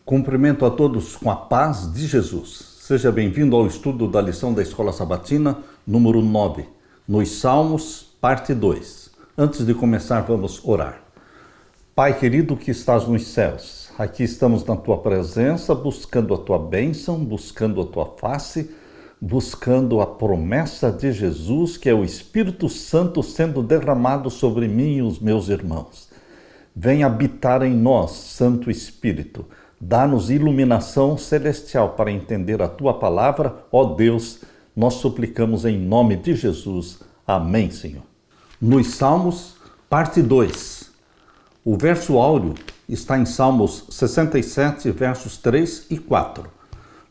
Cumprimento a todos com a paz de Jesus. Seja bem-vindo ao estudo da lição da Escola Sabatina, número 9, nos Salmos, parte 2. Antes de começar, vamos orar. Pai querido que estás nos céus, aqui estamos na Tua presença, buscando a Tua bênção, buscando a Tua face, buscando a promessa de Jesus, que é o Espírito Santo sendo derramado sobre mim e os meus irmãos. Vem habitar em nós, Santo Espírito. Dá-nos iluminação celestial para entender a Tua palavra, ó Deus. Nós suplicamos em nome de Jesus. Amém, Senhor. Nos Salmos, parte 2. O verso áureo está em Salmos 67, versos 3 e 4.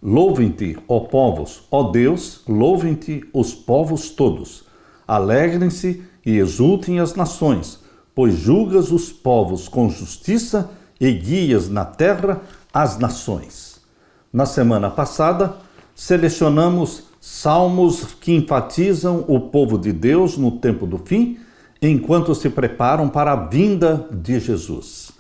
Louvem-te, ó povos, ó Deus, louvem-te os povos todos. Alegrem-se e exultem as nações, pois julgas os povos com justiça e guias na terra as nações. Na semana passada, selecionamos salmos que enfatizam o povo de Deus no tempo do fim, enquanto se preparam para a vinda de Jesus.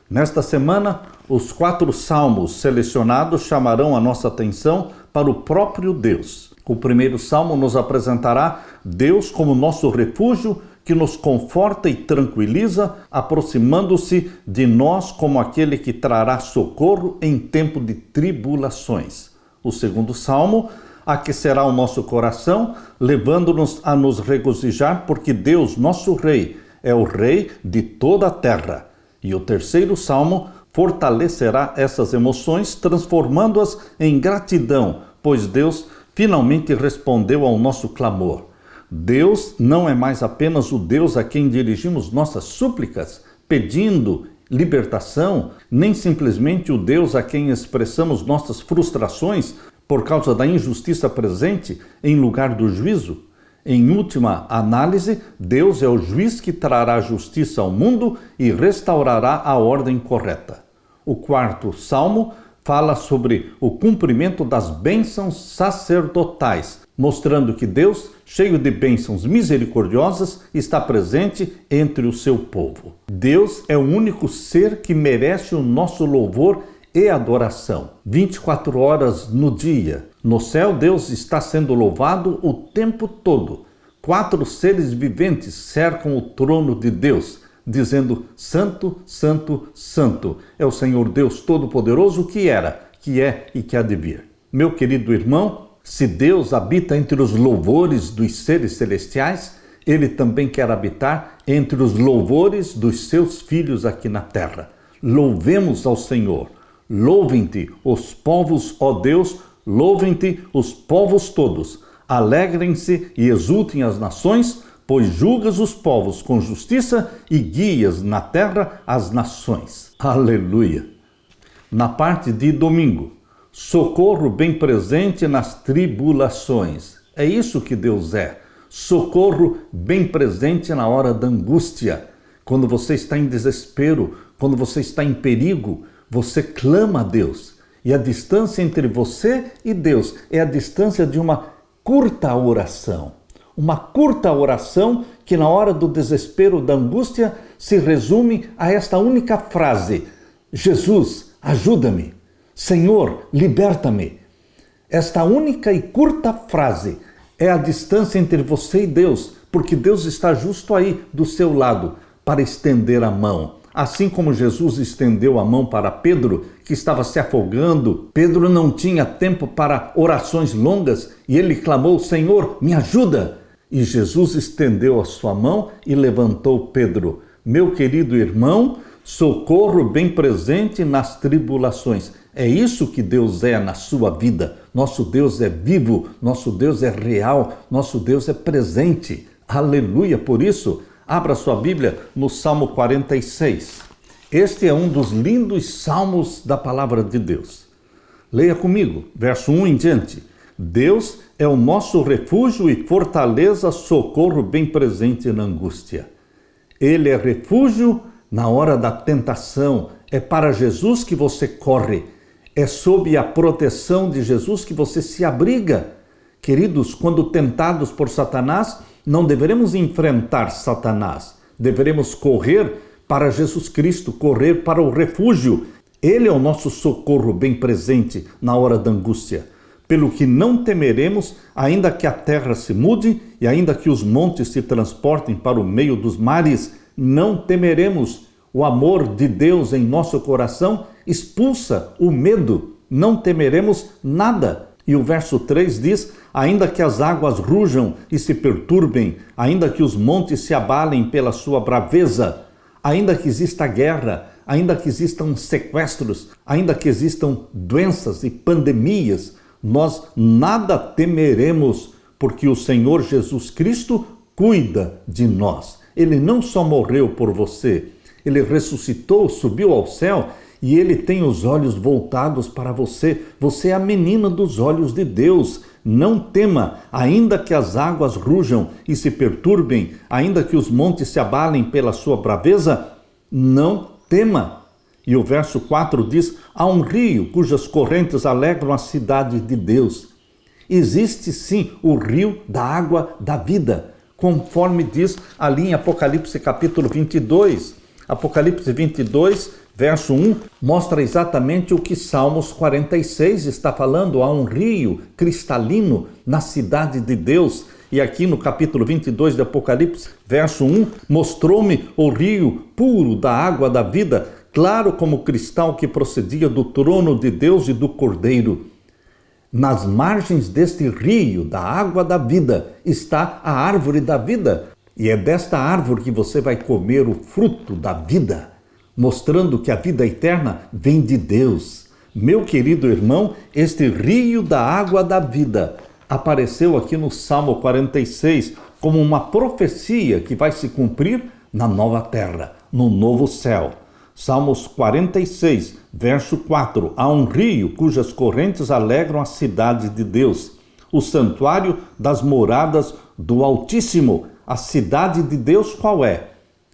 Nesta semana, os 4 salmos selecionados chamarão a nossa atenção para o próprio Deus. O primeiro salmo nos apresentará Deus como nosso refúgio, que nos conforta e tranquiliza, aproximando-se de nós como aquele que trará socorro em tempo de tribulações. O segundo salmo aquecerá o nosso coração, levando-nos a nos regozijar, porque Deus, nosso Rei, é o Rei de toda a terra. E o terceiro salmo fortalecerá essas emoções, transformando-as em gratidão, pois Deus finalmente respondeu ao nosso clamor. Deus não é mais apenas o Deus a quem dirigimos nossas súplicas, pedindo libertação, nem simplesmente o Deus a quem expressamos nossas frustrações por causa da injustiça presente em lugar do juízo. Em última análise, Deus é o juiz que trará justiça ao mundo e restaurará a ordem correta. O quarto salmo fala sobre o cumprimento das bênçãos sacerdotais, mostrando que Deus, cheio de bênçãos misericordiosas, está presente entre o seu povo. Deus é o único ser que merece o nosso louvor e adoração. 24 horas no dia. No céu, Deus está sendo louvado o tempo todo. 4 seres viventes cercam o trono de Deus, dizendo: Santo, Santo, Santo é o Senhor Deus Todo-Poderoso, que era, que é e que há de vir. Meu querido irmão, se Deus habita entre os louvores dos seres celestiais, Ele também quer habitar entre os louvores dos seus filhos aqui na terra. Louvemos ao Senhor. Louvem-te os povos, ó Deus, louvem-te os povos todos. Alegrem-se e exultem as nações, pois julgas os povos com justiça e guias na terra as nações. Aleluia! Na parte de domingo, socorro bem presente nas tribulações. É isso que Deus é. Socorro bem presente na hora da angústia. Quando você está em desespero, quando você está em perigo, você clama a Deus. E a distância entre você e Deus é a distância de uma curta oração. Uma curta oração que na hora do desespero, da angústia, se resume a esta única frase: Jesus, ajuda-me. Senhor, liberta-me. Esta única e curta frase é a distância entre você e Deus, porque Deus está justo aí do seu lado para estender a mão. Assim como Jesus estendeu a mão para Pedro, que estava se afogando, Pedro não tinha tempo para orações longas e ele clamou: Senhor, me ajuda! E Jesus estendeu a sua mão e levantou Pedro. Meu querido irmão, socorro bem presente nas tribulações. É isso que Deus é na sua vida. Nosso Deus é vivo, nosso Deus é real, nosso Deus é presente. Aleluia! Por isso, abra sua Bíblia no Salmo 46. Este é um dos lindos salmos da palavra de Deus. Leia comigo, verso 1 em diante. Deus é o nosso refúgio e fortaleza, socorro bem presente na angústia. Ele é refúgio na hora da tentação. É para Jesus que você corre. É sob a proteção de Jesus que você se abriga. Queridos, quando tentados por Satanás, não deveremos enfrentar Satanás. Deveremos correr para Jesus Cristo, correr para o refúgio. Ele é o nosso socorro bem presente na hora da angústia. Pelo que não temeremos, ainda que a terra se mude e ainda que os montes se transportem para o meio dos mares, não temeremos. O amor de Deus em nosso coração expulsa o medo. Não temeremos nada. E o verso 3 diz: ainda que as águas rujam e se perturbem, ainda que os montes se abalem pela sua braveza, ainda que exista guerra, ainda que existam sequestros, ainda que existam doenças e pandemias, nós nada temeremos, porque o Senhor Jesus Cristo cuida de nós. Ele não só morreu por você, ele ressuscitou, subiu ao céu e ele tem os olhos voltados para você. Você é a menina dos olhos de Deus. Não tema, ainda que as águas rujam e se perturbem, ainda que os montes se abalem pela sua braveza, não tema. E o verso 4 diz: há um rio cujas correntes alegram a cidade de Deus. Existe sim o rio da água da vida, conforme diz ali em Apocalipse capítulo 22. Apocalipse 22, verso 1, mostra exatamente o que Salmos 46 está falando. Há um rio cristalino na cidade de Deus. E aqui no capítulo 22 de Apocalipse, verso 1, mostrou-me o rio puro da água da vida, claro como cristal que procedia do trono de Deus e do Cordeiro. Nas margens deste rio da água da vida está a árvore da vida. E é desta árvore que você vai comer o fruto da vida, mostrando que a vida eterna vem de Deus. Meu querido irmão, este rio da água da vida apareceu aqui no Salmo 46 como uma profecia que vai se cumprir na nova terra, no novo céu. Salmos 46, verso 4. Há um rio cujas correntes alegram a cidade de Deus, o santuário das moradas do Altíssimo. A cidade de Deus qual é?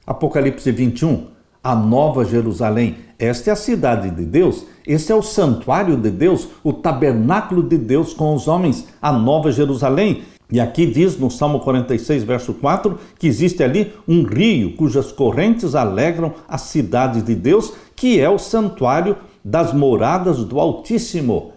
Apocalipse 21, a Nova Jerusalém. Esta é a cidade de Deus, esse é o santuário de Deus, o tabernáculo de Deus com os homens, a Nova Jerusalém. E aqui diz no Salmo 46, verso 4, que existe ali um rio cujas correntes alegram a cidade de Deus, que é o santuário das moradas do Altíssimo.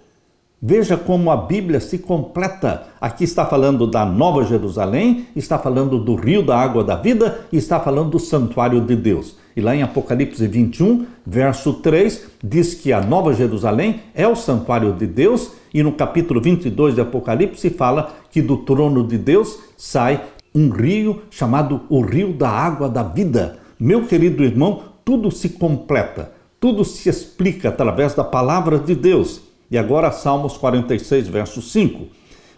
Veja como a Bíblia se completa. Aqui está falando da Nova Jerusalém, está falando do rio da água da vida e está falando do santuário de Deus. E lá em Apocalipse 21, verso 3, diz que a Nova Jerusalém é o santuário de Deus, e no capítulo 22 de Apocalipse fala que do trono de Deus sai um rio chamado o rio da água da vida. Meu querido irmão, tudo se completa, tudo se explica através da palavra de Deus. E agora Salmos 46, verso 5.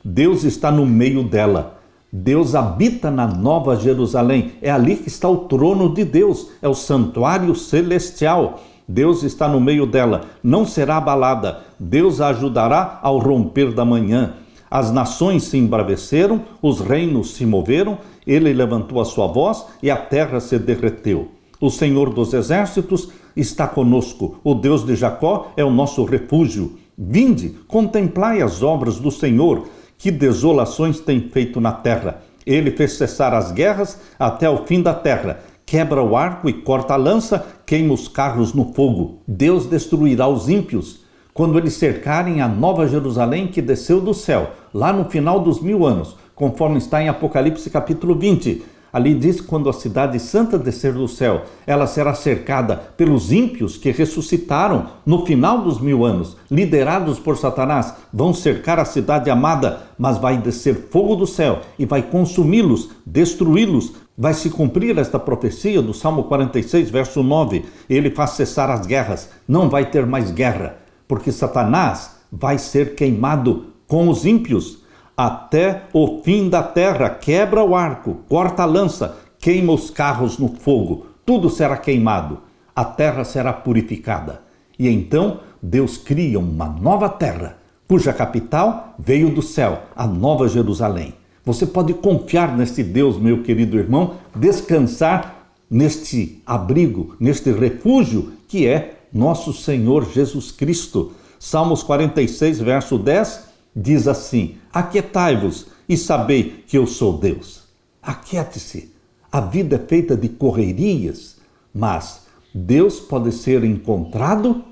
Deus está no meio dela. Deus habita na Nova Jerusalém. É ali que está o trono de Deus. É o santuário celestial. Deus está no meio dela. Não será abalada. Deus a ajudará ao romper da manhã. As nações se embraveceram, os reinos se moveram. Ele levantou a sua voz e a terra se derreteu. O Senhor dos exércitos está conosco. O Deus de Jacó é o nosso refúgio. Vinde, contemplai as obras do Senhor, que desolações tem feito na terra. Ele fez cessar as guerras até o fim da terra. Quebra o arco e corta a lança, queima os carros no fogo. Deus destruirá os ímpios quando eles cercarem a Nova Jerusalém que desceu do céu, lá no final dos 1000 anos, conforme está em Apocalipse capítulo 20. Ali diz que quando a cidade santa descer do céu, ela será cercada pelos ímpios que ressuscitaram no final dos 1000 anos, liderados por Satanás, vão cercar a cidade amada, mas vai descer fogo do céu e vai consumi-los, destruí-los. Vai se cumprir esta profecia do Salmo 46, verso 9. Ele faz cessar as guerras, não vai ter mais guerra, porque Satanás vai ser queimado com os ímpios. Até o fim da terra, quebra o arco, corta a lança, queima os carros no fogo, tudo será queimado, a terra será purificada. E então Deus cria uma nova terra, cuja capital veio do céu, a Nova Jerusalém. Você pode confiar neste Deus, meu querido irmão, descansar neste abrigo, neste refúgio que é nosso Senhor Jesus Cristo. Salmos 46, verso 10, diz assim: aquietai-vos e sabei que eu sou Deus. Aquiete-se. A vida é feita de correrias, mas Deus pode ser encontrado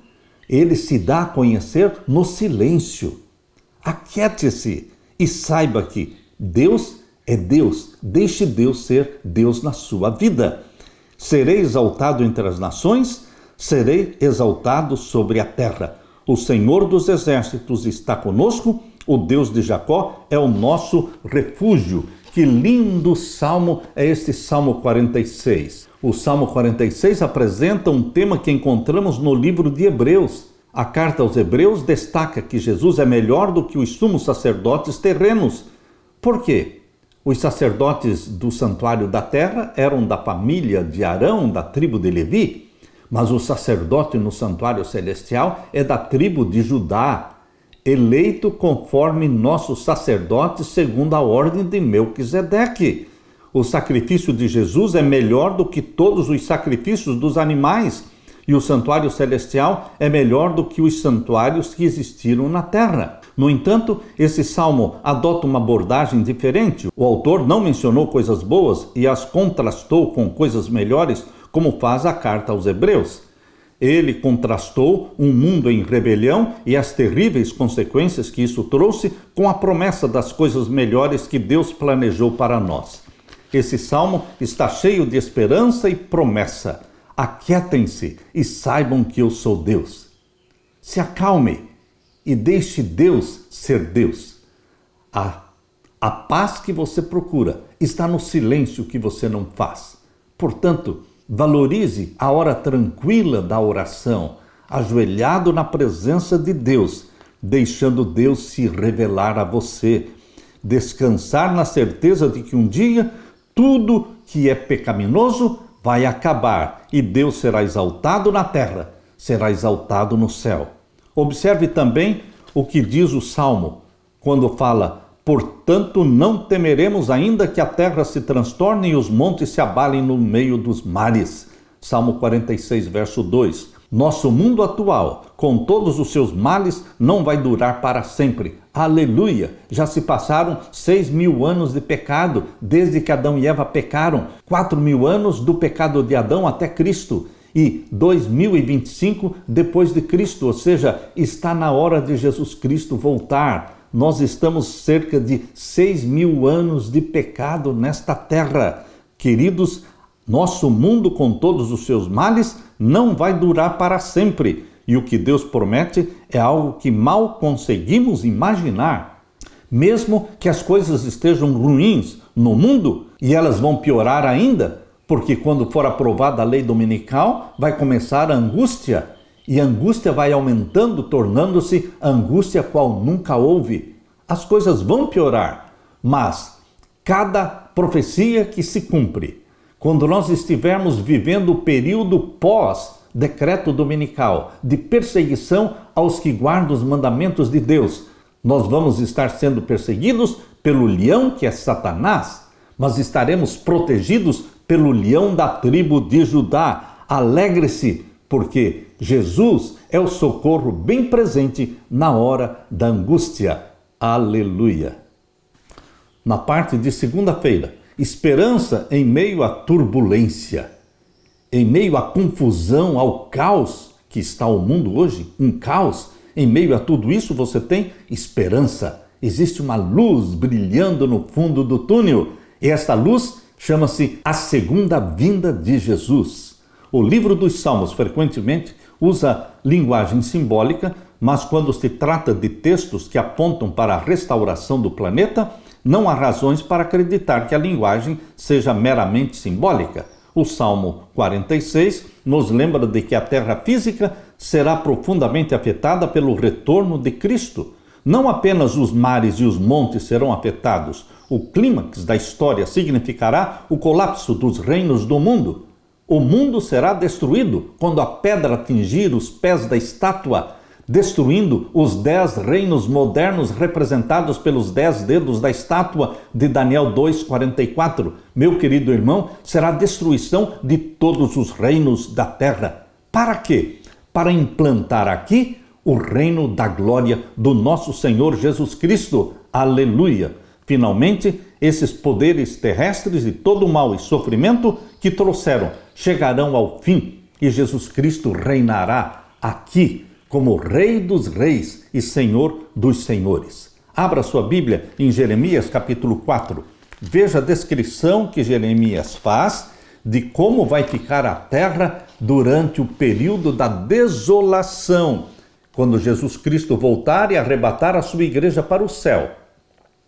Ele se dá a conhecer no silêncio. Aquiete-se e saiba que Deus é Deus. Deixe Deus ser Deus na sua vida. Serei exaltado entre as nações, serei exaltado sobre a terra. O Senhor dos exércitos está conosco, o Deus de Jacó é o nosso refúgio. Que lindo salmo é este Salmo 46. O Salmo 46 apresenta um tema que encontramos no livro de Hebreus. A carta aos Hebreus destaca que Jesus é melhor do que os sumos sacerdotes terrenos. Por quê? Os sacerdotes do santuário da terra eram da família de Arão, da tribo de Levi, mas o sacerdote no santuário celestial é da tribo de Judá, eleito conforme nossos sacerdotes segundo a ordem de Melquisedeque. O sacrifício de Jesus é melhor do que todos os sacrifícios dos animais, e o santuário celestial é melhor do que os santuários que existiram na terra. No entanto, esse salmo adota uma abordagem diferente. O autor não mencionou coisas boas e as contrastou com coisas melhores, como faz a carta aos Hebreus. Ele contrastou um mundo em rebelião e as terríveis consequências que isso trouxe com a promessa das coisas melhores que Deus planejou para nós. Esse salmo está cheio de esperança e promessa. Aquietem-se e saibam que eu sou Deus. Se acalme e deixe Deus ser Deus. A paz que você procura está no silêncio que você não faz. Portanto, valorize a hora tranquila da oração, ajoelhado na presença de Deus, deixando Deus se revelar a você. Descansar na certeza de que um dia tudo que é pecaminoso vai acabar e Deus será exaltado na terra, será exaltado no céu. Observe também o que diz o Salmo, quando fala: portanto não temeremos ainda que a terra se transtorne e os montes se abalem no meio dos mares. Salmo 46, verso 2. Nosso mundo atual, com todos os seus males, não vai durar para sempre. Aleluia! Já se passaram 6.000 anos de pecado, desde que Adão e Eva pecaram. 4.000 anos do pecado de Adão até Cristo. E 2025 depois de Cristo, ou seja, está na hora de Jesus Cristo voltar. Nós estamos cerca de 6.000 anos de pecado nesta terra. Queridos, nosso mundo com todos os seus males não vai durar para sempre. E o que Deus promete é algo que mal conseguimos imaginar. Mesmo que as coisas estejam ruins no mundo, e elas vão piorar ainda, porque quando for aprovada a lei dominical, vai começar a angústia. E a angústia vai aumentando, tornando-se angústia qual nunca houve. As coisas vão piorar, mas cada profecia que se cumpre, quando nós estivermos vivendo o período pós-decreto dominical de perseguição aos que guardam os mandamentos de Deus, nós vamos estar sendo perseguidos pelo leão que é Satanás, mas estaremos protegidos pelo leão da tribo de Judá. Alegre-se, porque Jesus é o socorro bem presente na hora da angústia. Aleluia! Na parte de segunda-feira, esperança em meio à turbulência, em meio à confusão, ao caos que está o mundo hoje, um caos. Em meio a tudo isso você tem esperança. Existe uma luz brilhando no fundo do túnel e esta luz chama-se a segunda vinda de Jesus. O livro dos Salmos frequentemente usa linguagem simbólica, mas quando se trata de textos que apontam para a restauração do planeta, não há razões para acreditar que a linguagem seja meramente simbólica. O Salmo 46 nos lembra de que a terra física será profundamente afetada pelo retorno de Cristo. Não apenas os mares e os montes serão afetados. O clímax da história significará o colapso dos reinos do mundo. O mundo será destruído quando a pedra atingir os pés da estátua, destruindo os 10 reinos modernos representados pelos 10 dedos da estátua de Daniel 2:44. Meu querido irmão, será a destruição de todos os reinos da terra. Para quê? Para implantar aqui o reino da glória do nosso Senhor Jesus Cristo. Aleluia! Finalmente, esses poderes terrestres e todo o mal e sofrimento que trouxeram chegarão ao fim e Jesus Cristo reinará aqui como Rei dos Reis e Senhor dos Senhores. Abra sua Bíblia em Jeremias capítulo 4. Veja a descrição que Jeremias faz de como vai ficar a terra durante o período da desolação, quando Jesus Cristo voltar e arrebatar a sua igreja para o céu.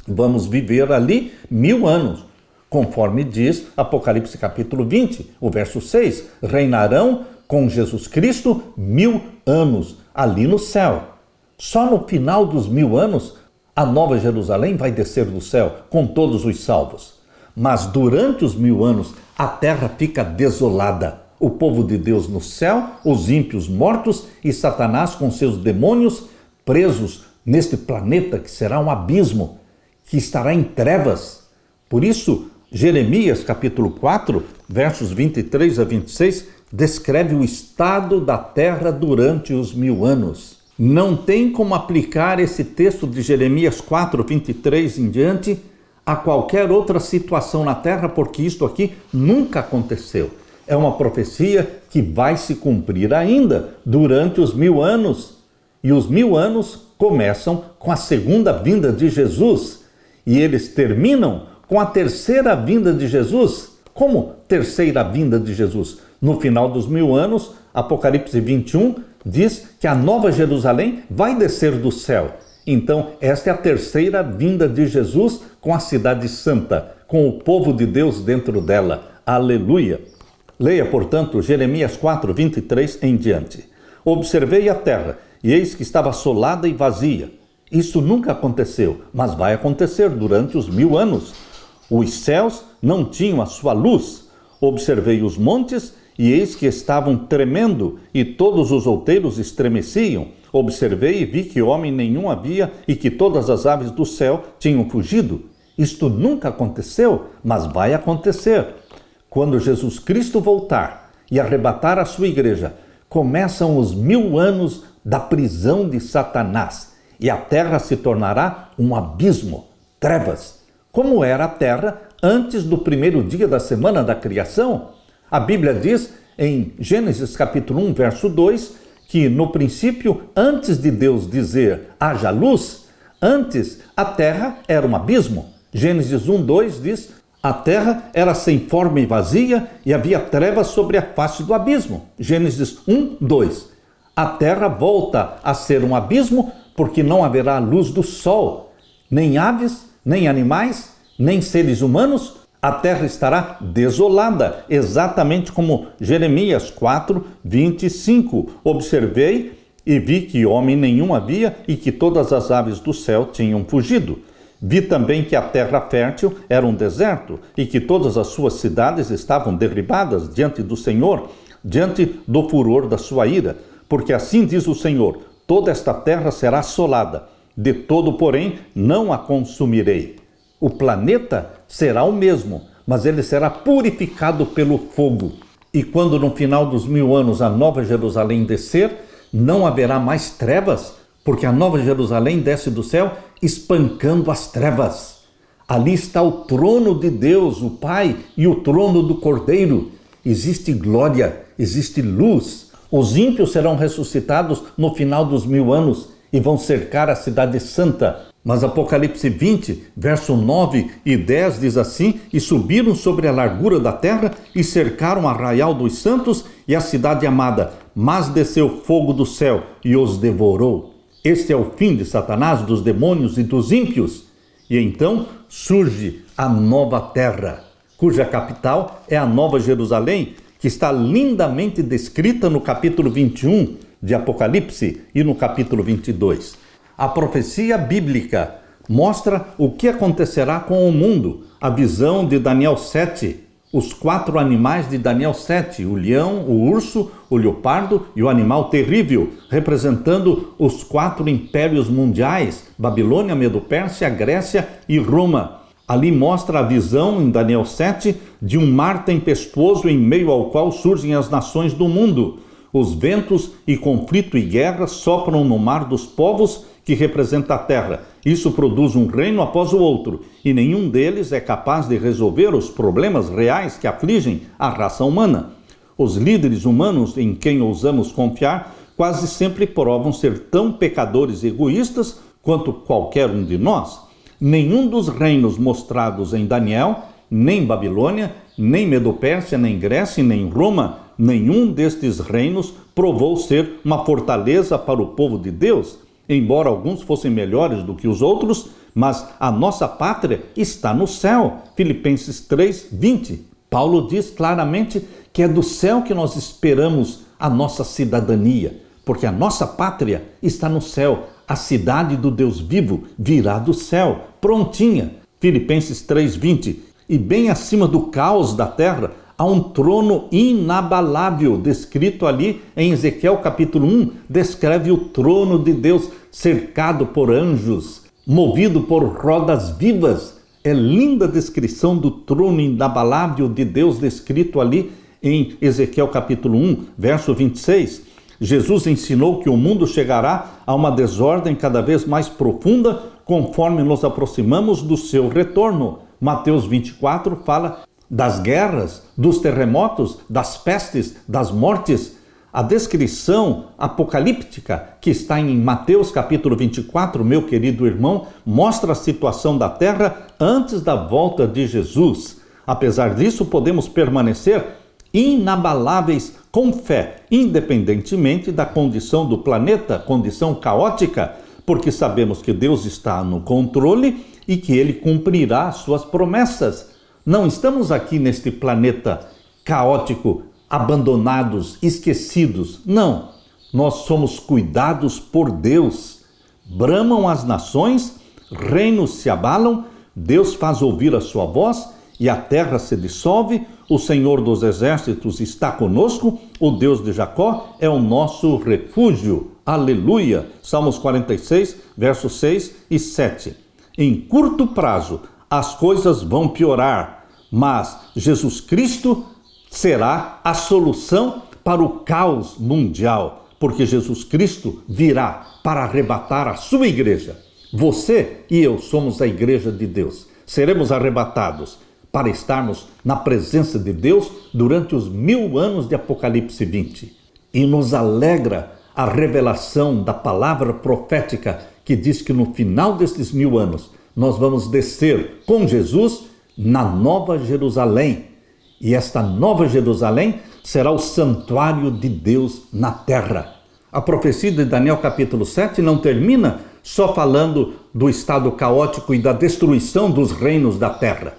Vamos viver ali 1000 anos, conforme diz Apocalipse capítulo 20, o verso 6. Reinarão com Jesus Cristo 1000 anos ali no céu. Só no final dos 1000 anos, a Nova Jerusalém vai descer do céu com todos os salvos. Mas durante os 1000 anos, a terra fica desolada. O povo de Deus no céu, os ímpios mortos e Satanás com seus demônios presos neste planeta que será um abismo, que estará em trevas. Por isso, Jeremias capítulo 4, versos 23 a 26, descreve o estado da terra durante os 1000 anos. Não tem como aplicar esse texto de Jeremias 4, 23 em diante a qualquer outra situação na terra, porque isto aqui nunca aconteceu. É uma profecia que vai se cumprir ainda durante os 1000 anos. E os 1000 anos começam com a segunda vinda de Jesus. E eles terminam com a terceira vinda de Jesus. Como terceira vinda de Jesus? No final dos 1000 anos, Apocalipse 21 diz que a Nova Jerusalém vai descer do céu. Então, esta é a terceira vinda de Jesus com a cidade santa, com o povo de Deus dentro dela. Aleluia! Leia, portanto, Jeremias 4, 23 em diante. Observei a terra, e eis que estava assolada e vazia. Isso nunca aconteceu, mas vai acontecer durante os 1000 anos. Os céus não tinham a sua luz. Observei os montes, e eis que estavam tremendo, e todos os outeiros estremeciam. Observei e vi que homem nenhum havia, e que todas as aves do céu tinham fugido. Isto nunca aconteceu, mas vai acontecer. Quando Jesus Cristo voltar e arrebatar a sua igreja, começam os 1000 anos da prisão de Satanás, e a terra se tornará um abismo, trevas, como era a terra antes do primeiro dia da semana da criação. A Bíblia diz em Gênesis capítulo 1, verso 2, que no princípio, antes de Deus dizer haja luz, antes a terra era um abismo. Gênesis 1, 2 diz: a terra era sem forma e vazia, e havia trevas sobre a face do abismo. Gênesis 1, 2. A terra volta a ser um abismo, porque não haverá luz do sol, nem aves, nem animais, nem seres humanos. A terra estará desolada, exatamente como Jeremias 4, 25. Observei e vi que homem nenhum havia, e que todas as aves do céu tinham fugido. Vi também que a terra fértil era um deserto, e que todas as suas cidades estavam derribadas diante do Senhor, diante do furor da sua ira. Porque assim diz o Senhor: toda esta terra será assolada, de todo, porém, não a consumirei. O planeta será o mesmo, mas ele será purificado pelo fogo. E quando no final dos 1000 anos a Nova Jerusalém descer, não haverá mais trevas, porque a Nova Jerusalém desce do céu espancando as trevas. Ali está o trono de Deus, o Pai, e o trono do Cordeiro. Existe glória, existe luz. Os ímpios serão ressuscitados no final dos 1000 anos e vão cercar a cidade santa. Mas Apocalipse 20, verso 9 e 10 diz assim: e subiram sobre a largura da terra e cercaram o arraial dos santos e a cidade amada, mas desceu fogo do céu e os devorou. Este é o fim de Satanás, dos demônios e dos ímpios. E então surge a nova terra, cuja capital é a Nova Jerusalém, que está lindamente descrita no capítulo 21 de Apocalipse e no capítulo 22. A profecia bíblica mostra o que acontecerá com o mundo. A visão de Daniel 7, os 4 animais de Daniel 7, o leão, o urso, o leopardo e o animal terrível, representando os 4 impérios mundiais, Babilônia, Medo-Pérsia, Grécia e Roma. Ali mostra a visão, em Daniel 7, de um mar tempestuoso em meio ao qual surgem as nações do mundo. Os ventos e conflito e guerra sopram no mar dos povos, que representa a terra. Isso produz um reino após o outro, e nenhum deles é capaz de resolver os problemas reais que afligem a raça humana. Os líderes humanos em quem ousamos confiar quase sempre provam ser tão pecadores e egoístas quanto qualquer um de nós. Nenhum dos reinos mostrados em Daniel, nem Babilônia, nem Medo-Pérsia, nem Grécia, nem Roma, nenhum destes reinos provou ser uma fortaleza para o povo de Deus, embora alguns fossem melhores do que os outros, mas a nossa pátria está no céu. Filipenses 3:20. Paulo diz claramente que é do céu que nós esperamos a nossa cidadania, porque a nossa pátria está no céu. A cidade do Deus vivo virá do céu, prontinha. Filipenses 3:20. E bem acima do caos da terra, há um trono inabalável, descrito ali em Ezequiel capítulo 1, descreve o trono de Deus cercado por anjos, movido por rodas vivas. É linda a descrição do trono inabalável de Deus descrito ali em Ezequiel capítulo 1, verso 26. Jesus ensinou que o mundo chegará a uma desordem cada vez mais profunda conforme nos aproximamos do seu retorno. Mateus 24 fala das guerras, dos terremotos, das pestes, das mortes. A descrição apocalíptica que está em Mateus capítulo 24, meu querido irmão, mostra a situação da terra antes da volta de Jesus. Apesar disso, podemos permanecer inabaláveis com fé, independentemente da condição do planeta, condição caótica, porque sabemos que Deus está no controle e que Ele cumprirá as suas promessas. Não estamos aqui neste planeta caótico, abandonados, esquecidos. Não, nós somos cuidados por Deus. Bramam as nações, reinos se abalam, Deus faz ouvir a sua voz e a terra se dissolve. O Senhor dos exércitos está conosco, o Deus de Jacó é o nosso refúgio. Aleluia! Salmos 46, versos 6 e 7. Em curto prazo, as coisas vão piorar, mas Jesus Cristo será a solução para o caos mundial, porque Jesus Cristo virá para arrebatar a sua igreja. Você e eu somos a igreja de Deus. Seremos arrebatados para estarmos na presença de Deus durante os 1000 anos de Apocalipse 20. E nos alegra a revelação da palavra profética que diz que no final destes 1000 anos nós vamos descer com Jesus na Nova Jerusalém. E esta Nova Jerusalém será o santuário de Deus na terra. A profecia de Daniel capítulo 7 não termina só falando do estado caótico e da destruição dos reinos da terra.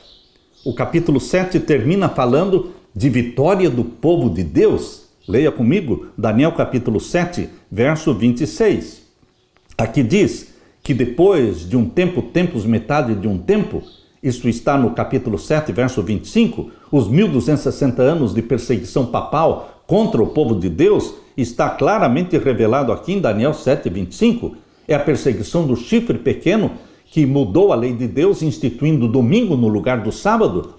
O capítulo 7 termina falando de vitória do povo de Deus. Leia comigo, Daniel capítulo 7, verso 26. Aqui diz que depois de um tempo, tempos, metade de um tempo, isso está no capítulo 7, verso 25, os 1260 anos de perseguição papal contra o povo de Deus está claramente revelado aqui em Daniel 7, 25. É a perseguição do chifre pequeno que mudou a lei de Deus, instituindo o domingo no lugar do sábado.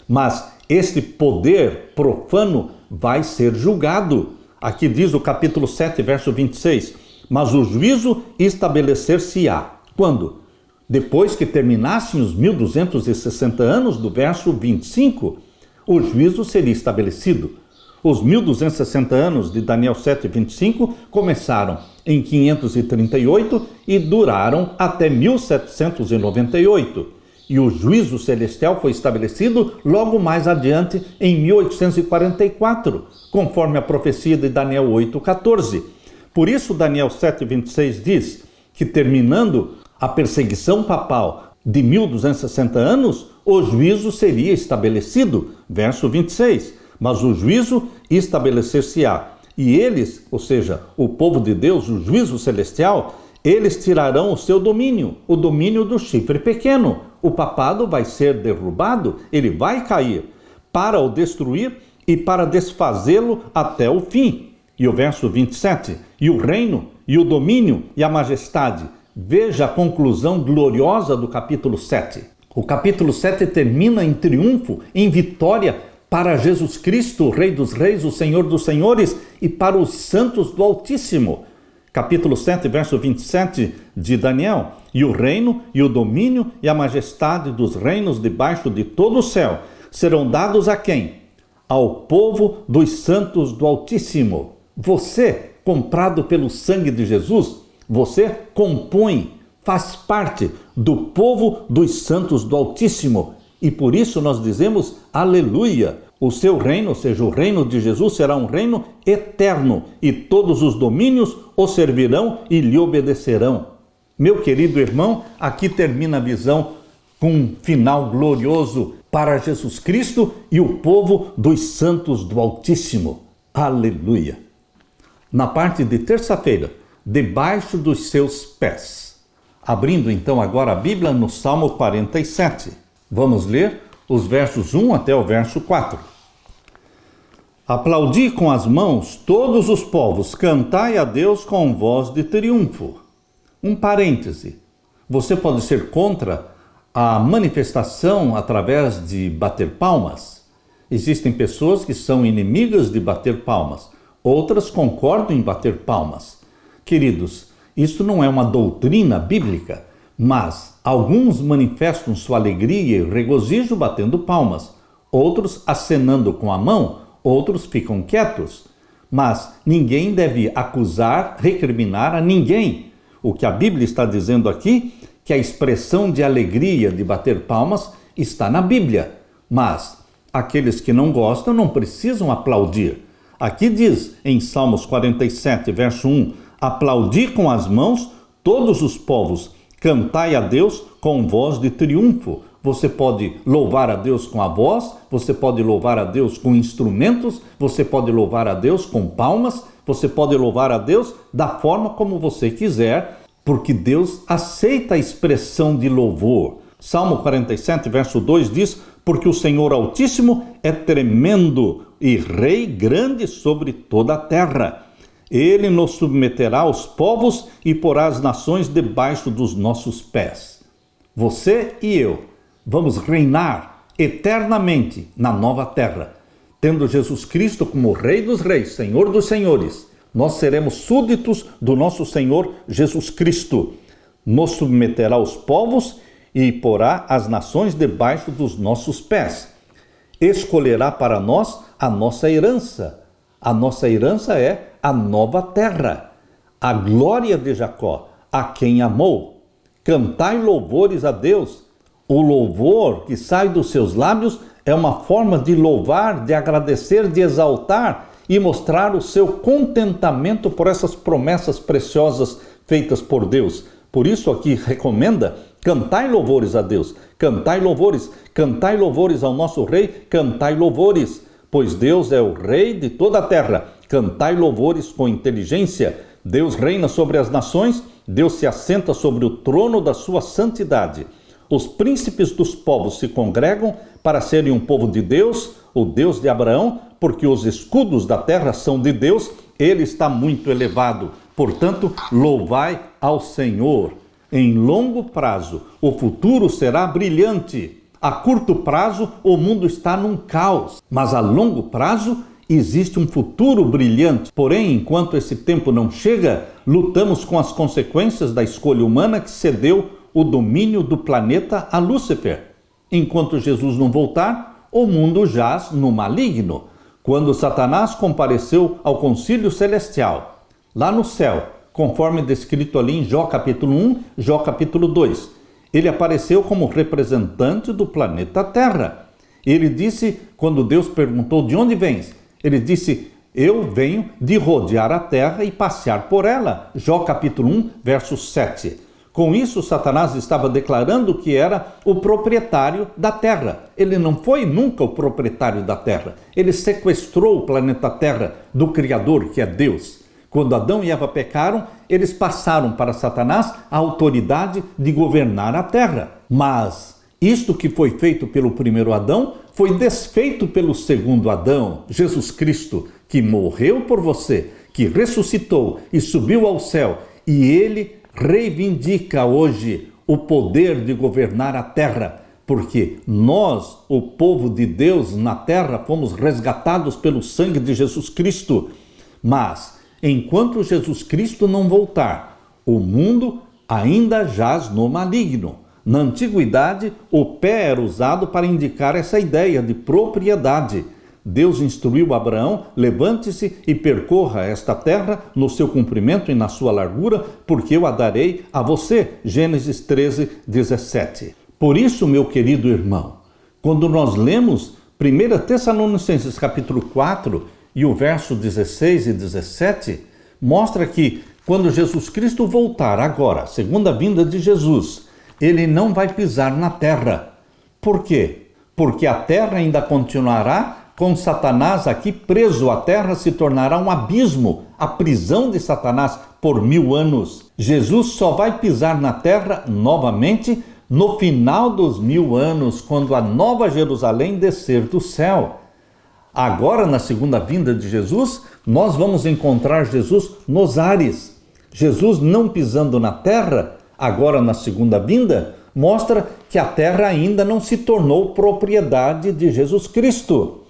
Mas este poder profano vai ser julgado. Aqui diz o capítulo 7, verso 26. Mas o juízo estabelecer-se-á. Quando? Depois que terminassem os 1260 anos do verso 25, o juízo seria estabelecido. Os 1260 anos de Daniel 7, 25 começaram em 538 e duraram até 1798. E o juízo celestial foi estabelecido logo mais adiante em 1844, conforme a profecia de Daniel 8,14. Por isso Daniel 7, 26 diz que terminando a perseguição papal de 1260 anos, o juízo seria estabelecido. Verso 26. Mas o juízo estabelecer-se-á. E eles, ou seja, o povo de Deus, o juízo celestial, eles tirarão o seu domínio, o domínio do chifre pequeno. O papado vai ser derrubado, ele vai cair, para o destruir e para desfazê-lo até o fim. E o verso 27, e o reino, e o domínio, e a majestade. Veja a conclusão gloriosa do capítulo 7. O capítulo 7 termina em triunfo, em vitória, para Jesus Cristo, o Rei dos Reis, o Senhor dos Senhores, e para os santos do Altíssimo. Capítulo 7, verso 27 de Daniel. E o reino, e o domínio, e a majestade dos reinos debaixo de todo o céu serão dados a quem? Ao povo dos santos do Altíssimo. Você comprado pelo sangue de Jesus, você compõe, faz parte do povo dos santos do Altíssimo. E por isso nós dizemos aleluia. O seu reino, ou seja, o reino de Jesus, será um reino eterno e todos os domínios o servirão e lhe obedecerão. Meu querido irmão, aqui termina a visão com um final glorioso para Jesus Cristo e o povo dos santos do Altíssimo. Aleluia. Na parte de terça-feira, debaixo dos seus pés. Abrindo então agora a Bíblia no Salmo 47. Vamos ler os versos 1 até o verso 4. Aplaudi com as mãos todos os povos, cantai a Deus com voz de triunfo. Um parêntese. Você pode ser contra a manifestação através de bater palmas. Existem pessoas que são inimigas de bater palmas. Outras concordam em bater palmas. Queridos, isso não é uma doutrina bíblica, mas alguns manifestam sua alegria e regozijo batendo palmas, outros acenando com a mão, outros ficam quietos. Mas ninguém deve acusar, recriminar a ninguém. O que a Bíblia está dizendo aqui, que a expressão de alegria de bater palmas está na Bíblia, mas aqueles que não gostam não precisam aplaudir. Aqui diz em Salmos 47, verso 1, aplaudi com as mãos todos os povos, cantai a Deus com voz de triunfo. Você pode louvar a Deus com a voz, você pode louvar a Deus com instrumentos, você pode louvar a Deus com palmas, você pode louvar a Deus da forma como você quiser, porque Deus aceita a expressão de louvor. Salmo 47, verso 2 diz, porque o Senhor Altíssimo é tremendo e Rei grande sobre toda a terra. Ele nos submeterá aos povos e porá as nações debaixo dos nossos pés. Você e eu vamos reinar eternamente na nova terra, tendo Jesus Cristo como Rei dos Reis, Senhor dos Senhores. Nós seremos súditos do nosso Senhor Jesus Cristo. Nos submeterá aos povos e porá as nações debaixo dos nossos pés. Escolherá para nós a nossa herança. A nossa herança é a nova terra, a glória de Jacó, a quem amou. Cantai louvores a Deus. O louvor que sai dos seus lábios é uma forma de louvar, de agradecer, de exaltar e mostrar o seu contentamento por essas promessas preciosas feitas por Deus. Por isso aqui recomenda, cantai louvores a Deus, cantai louvores ao nosso Rei, cantai louvores, pois Deus é o Rei de toda a terra. Cantai louvores com inteligência. Deus reina sobre as nações, Deus se assenta sobre o trono da sua santidade. Os príncipes dos povos se congregam para serem um povo de Deus, o Deus de Abraão, porque os escudos da terra são de Deus, ele está muito elevado. Portanto, louvai ao Senhor. Em longo prazo, o futuro será brilhante. A curto prazo, o mundo está num caos, mas a longo prazo, existe um futuro brilhante. Porém, enquanto esse tempo não chega, lutamos com as consequências da escolha humana que cedeu o domínio do planeta a Lúcifer. Enquanto Jesus não voltar, o mundo jaz no maligno. Quando Satanás compareceu ao concílio celestial, lá no céu, conforme descrito ali em Jó capítulo 1, Jó capítulo 2, ele apareceu como representante do planeta Terra. Ele disse, quando Deus perguntou, de onde vens? Ele disse, eu venho de rodear a terra e passear por ela. Jó capítulo 1, verso 7. Com isso, Satanás estava declarando que era o proprietário da terra. Ele não foi nunca o proprietário da terra. Ele sequestrou o planeta Terra do Criador, que é Deus. Quando Adão e Eva pecaram, eles passaram para Satanás a autoridade de governar a terra. Mas isto que foi feito pelo primeiro Adão foi desfeito pelo segundo Adão, Jesus Cristo, que morreu por você, que ressuscitou e subiu ao céu, e ele reivindica hoje o poder de governar a terra, porque nós, o povo de Deus na terra, fomos resgatados pelo sangue de Jesus Cristo. Mas, enquanto Jesus Cristo não voltar, o mundo ainda jaz no maligno. Na antiguidade, o pé era usado para indicar essa ideia de propriedade. Deus instruiu Abraão: levante-se e percorra esta terra no seu comprimento e na sua largura, porque eu a darei a você. Gênesis 13, 17. Por isso, meu querido irmão, quando nós lemos 1 Tessalonicenses capítulo 4 e o verso 16 e 17, mostra que quando Jesus Cristo voltar agora, segunda vinda de Jesus, ele não vai pisar na terra. Por quê? Porque a terra ainda continuará com Satanás aqui preso. A terra se tornará um abismo, a prisão de Satanás por 1000 anos. Jesus só vai pisar na terra novamente no final dos 1000 anos, quando a nova Jerusalém descer do céu. Agora, na segunda vinda de Jesus, nós vamos encontrar Jesus nos ares. Jesus não pisando na terra, agora na segunda vinda, mostra que a terra ainda não se tornou propriedade de Jesus Cristo.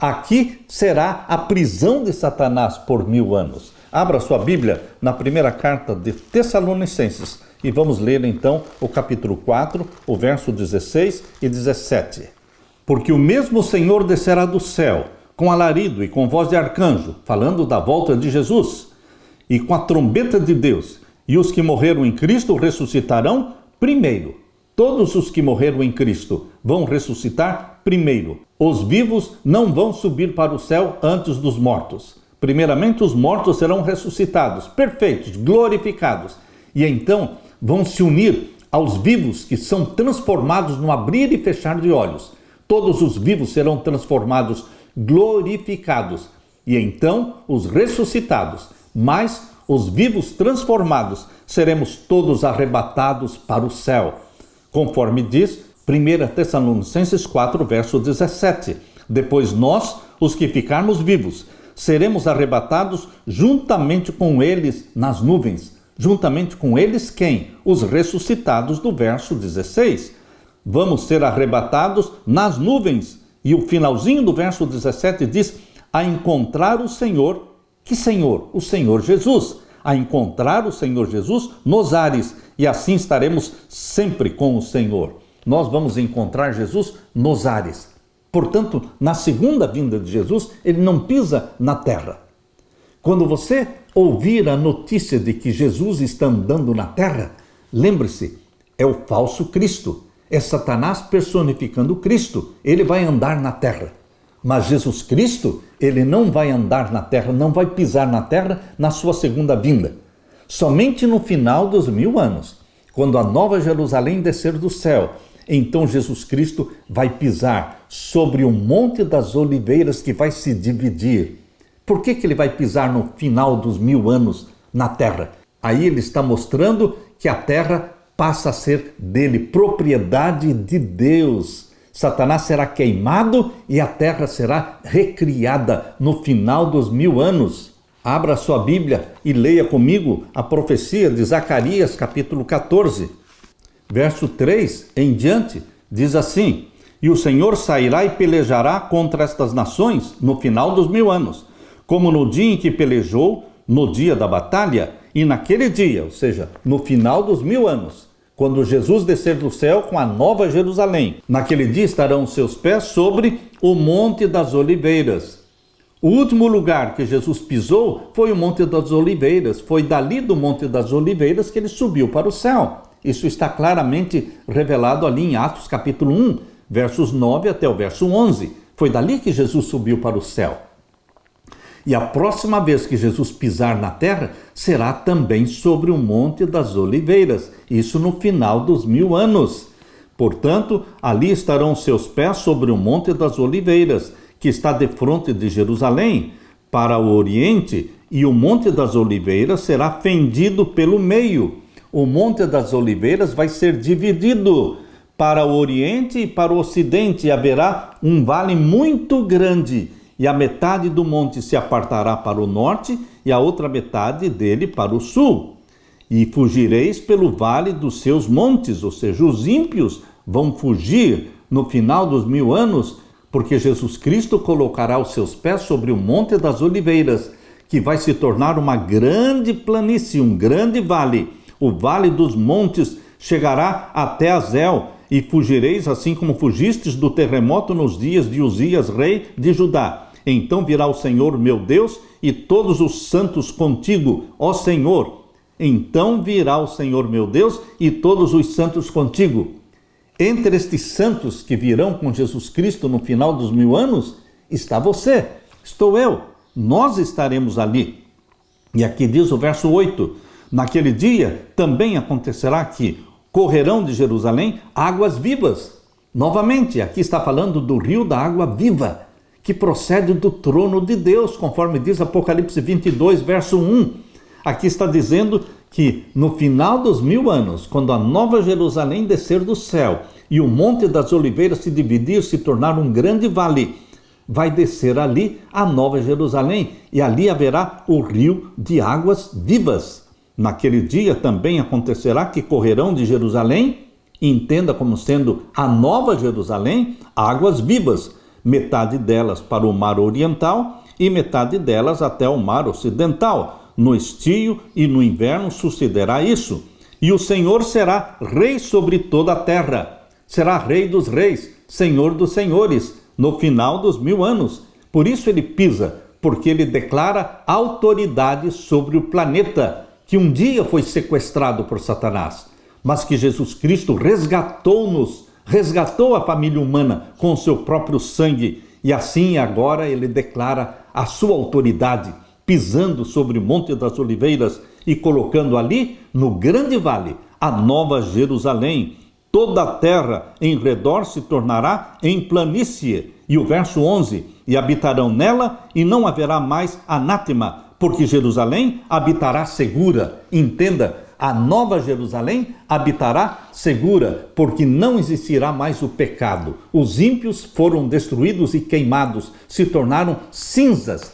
Aqui será a prisão de Satanás por 1000 anos. Abra sua Bíblia na primeira carta de Tessalonicenses e vamos ler então o capítulo 4, o verso 16 e 17. Porque o mesmo Senhor descerá do céu, com alarido e com voz de arcanjo, falando da volta de Jesus, e com a trombeta de Deus, e os que morreram em Cristo ressuscitarão primeiro. Todos os que morreram em Cristo vão ressuscitar primeiro. Os vivos não vão subir para o céu antes dos mortos. Primeiramente, os mortos serão ressuscitados, perfeitos, glorificados. E então vão se unir aos vivos que são transformados no abrir e fechar de olhos. Todos os vivos serão transformados, glorificados. E então os ressuscitados, mas os vivos transformados, seremos todos arrebatados para o céu. Conforme diz 1 Tessalonicenses 4, verso 17. Depois nós, os que ficarmos vivos, seremos arrebatados juntamente com eles nas nuvens. Juntamente com eles quem? Os ressuscitados do verso 16. Vamos ser arrebatados nas nuvens. E o finalzinho do verso 17 diz: a encontrar o Senhor. Que Senhor? O Senhor Jesus. A encontrar o Senhor Jesus nos ares. E assim estaremos sempre com o Senhor. Nós vamos encontrar Jesus nos ares. Portanto, na segunda vinda de Jesus, ele não pisa na terra. Quando você ouvir a notícia de que Jesus está andando na terra, lembre-se, é o falso Cristo. É Satanás personificando Cristo. Ele vai andar na terra. Mas Jesus Cristo, ele não vai andar na terra, não vai pisar na terra na sua segunda vinda. Somente no final dos 1000 anos, quando a nova Jerusalém descer do céu, então Jesus Cristo vai pisar sobre o Monte das Oliveiras que vai se dividir. Por que ele vai pisar no final dos 1000 anos na terra? Aí ele está mostrando que a terra passa a ser dele, propriedade de Deus. Satanás será queimado e a terra será recriada no final dos 1000 anos. Abra sua Bíblia e leia comigo a profecia de Zacarias, capítulo 14. Verso 3 em diante, diz assim: e o Senhor sairá e pelejará contra estas nações no final dos 1000 anos, como no dia em que pelejou, no dia da batalha, e naquele dia, ou seja, no final dos 1000 anos, quando Jesus descer do céu com a nova Jerusalém. Naquele dia estarão seus pés sobre o Monte das Oliveiras. O último lugar que Jesus pisou foi o Monte das Oliveiras. Foi dali do Monte das Oliveiras que ele subiu para o céu. Isso está claramente revelado ali em Atos capítulo 1, versos 9 até o verso 11. Foi dali que Jesus subiu para o céu. E a próxima vez que Jesus pisar na terra, será também sobre o Monte das Oliveiras. Isso no final dos 1000 anos. Portanto, ali estarão seus pés sobre o Monte das Oliveiras, que está defronte de Jerusalém, para o oriente, e o Monte das Oliveiras será fendido pelo meio. O Monte das Oliveiras vai ser dividido para o oriente e para o ocidente, e haverá um vale muito grande, e a metade do monte se apartará para o norte, e a outra metade dele para o sul. E fugireis pelo vale dos seus montes, ou seja, os ímpios vão fugir no final dos 1000 anos, porque Jesus Cristo colocará os seus pés sobre o Monte das Oliveiras, que vai se tornar uma grande planície, um grande vale. O vale dos montes chegará até Azel, e fugireis assim como fugistes do terremoto nos dias de Uzias, rei de Judá. Então virá o Senhor meu Deus e todos os santos contigo, ó Senhor. Então virá o Senhor meu Deus e todos os santos contigo. Entre estes santos que virão com Jesus Cristo no final dos 1000 anos, está você, estou eu, nós estaremos ali. E aqui diz o verso 8, naquele dia também acontecerá que correrão de Jerusalém águas vivas. Novamente, aqui está falando do rio da água viva, que procede do trono de Deus, conforme diz Apocalipse 22, verso 1. Aqui está dizendo que no final dos 1000 anos, quando a nova Jerusalém descer do céu e o Monte das Oliveiras se dividir, se tornar um grande vale, vai descer ali a nova Jerusalém e ali haverá o rio de águas vivas. Naquele dia também acontecerá que correrão de Jerusalém, entenda como sendo a nova Jerusalém, águas vivas, metade delas para o mar oriental e metade delas até o mar ocidental. No estio e no inverno sucederá isso. E o Senhor será rei sobre toda a terra. Será rei dos reis, senhor dos senhores, no final dos 1000 anos. Por isso ele pisa, porque ele declara autoridade sobre o planeta, que um dia foi sequestrado por Satanás, mas que Jesus Cristo resgatou-nos, resgatou a família humana com o seu próprio sangue, e assim agora ele declara a sua autoridade, pisando sobre o Monte das Oliveiras e colocando ali, no grande vale, a nova Jerusalém. Toda a terra em redor se tornará em planície. E o verso 11, e habitarão nela e não haverá mais anátema, porque Jerusalém habitará segura. Entenda, a nova Jerusalém habitará segura, porque não existirá mais o pecado. Os ímpios foram destruídos e queimados, se tornaram cinzas.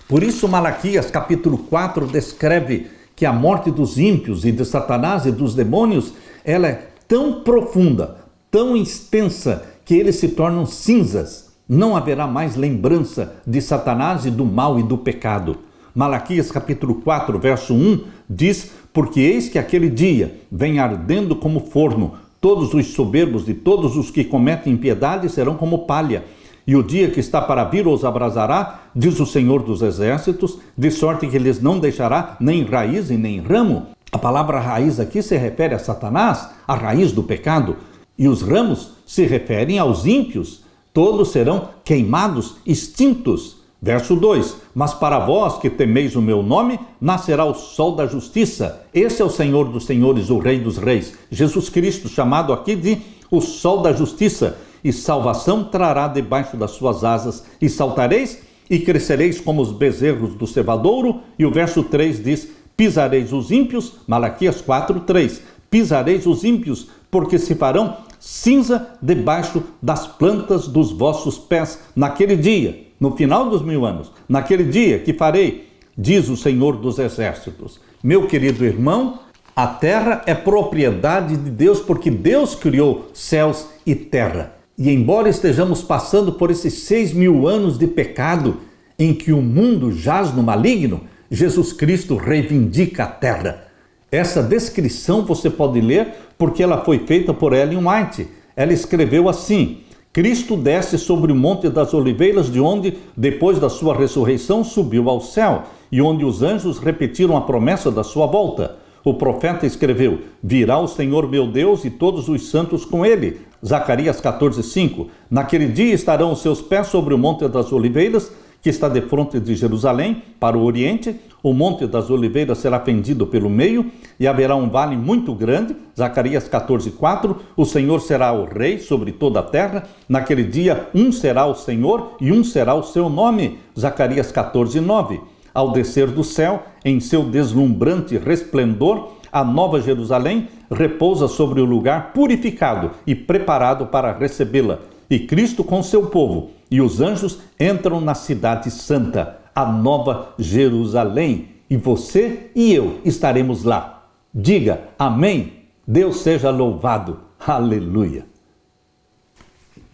Por isso Malaquias capítulo 4 descreve que a morte dos ímpios e de Satanás e dos demônios, ela é tão profunda, tão extensa, que eles se tornam cinzas. Não haverá mais lembrança de Satanás e do mal e do pecado. Malaquias capítulo 4, verso 1 diz: porque eis que aquele dia vem ardendo como forno, todos os soberbos e todos os que cometem impiedade serão como palha. E o dia que está para vir os abrasará, diz o Senhor dos Exércitos, de sorte que lhes não deixará nem raiz e nem ramo. A palavra raiz aqui se refere a Satanás, a raiz do pecado, e os ramos se referem aos ímpios. Todos serão queimados, extintos. Verso 2, mas para vós que temeis o meu nome, nascerá o sol da justiça. Esse é o Senhor dos senhores, o Rei dos reis, Jesus Cristo, chamado aqui de o sol da justiça. E salvação trará debaixo das suas asas, e saltareis e crescereis como os bezerros do cevadouro. E o verso 3 diz: pisareis os ímpios, Malaquias 4, 3, pisareis os ímpios, porque se farão cinza debaixo das plantas dos vossos pés, naquele dia, no final dos 1000 anos, naquele dia que farei, diz o Senhor dos Exércitos. Meu querido irmão, a terra é propriedade de Deus, porque Deus criou céus e terra. E embora estejamos passando por esses 6000 anos de pecado, em que o mundo jaz no maligno, Jesus Cristo reivindica a terra. Essa descrição você pode ler porque ela foi feita por Ellen White. Ela escreveu assim: Cristo desce sobre o Monte das Oliveiras, de onde, depois da sua ressurreição, subiu ao céu, e onde os anjos repetiram a promessa da sua volta. O profeta escreveu: virá o Senhor meu Deus e todos os santos com ele. Zacarias 14:5. Naquele dia estarão os seus pés sobre o Monte das Oliveiras, que está defronte de Jerusalém, para o oriente. O Monte das Oliveiras será fendido pelo meio, e haverá um vale muito grande. Zacarias 14:4. O Senhor será o rei sobre toda a terra. Naquele dia, um será o Senhor e um será o seu nome. Zacarias 14:9. Ao descer do céu, em seu deslumbrante resplendor, a nova Jerusalém repousa sobre o lugar purificado e preparado para recebê-la. E Cristo com seu povo e os anjos entram na cidade santa, a nova Jerusalém. E você e eu estaremos lá. Diga amém. Deus seja louvado. Aleluia.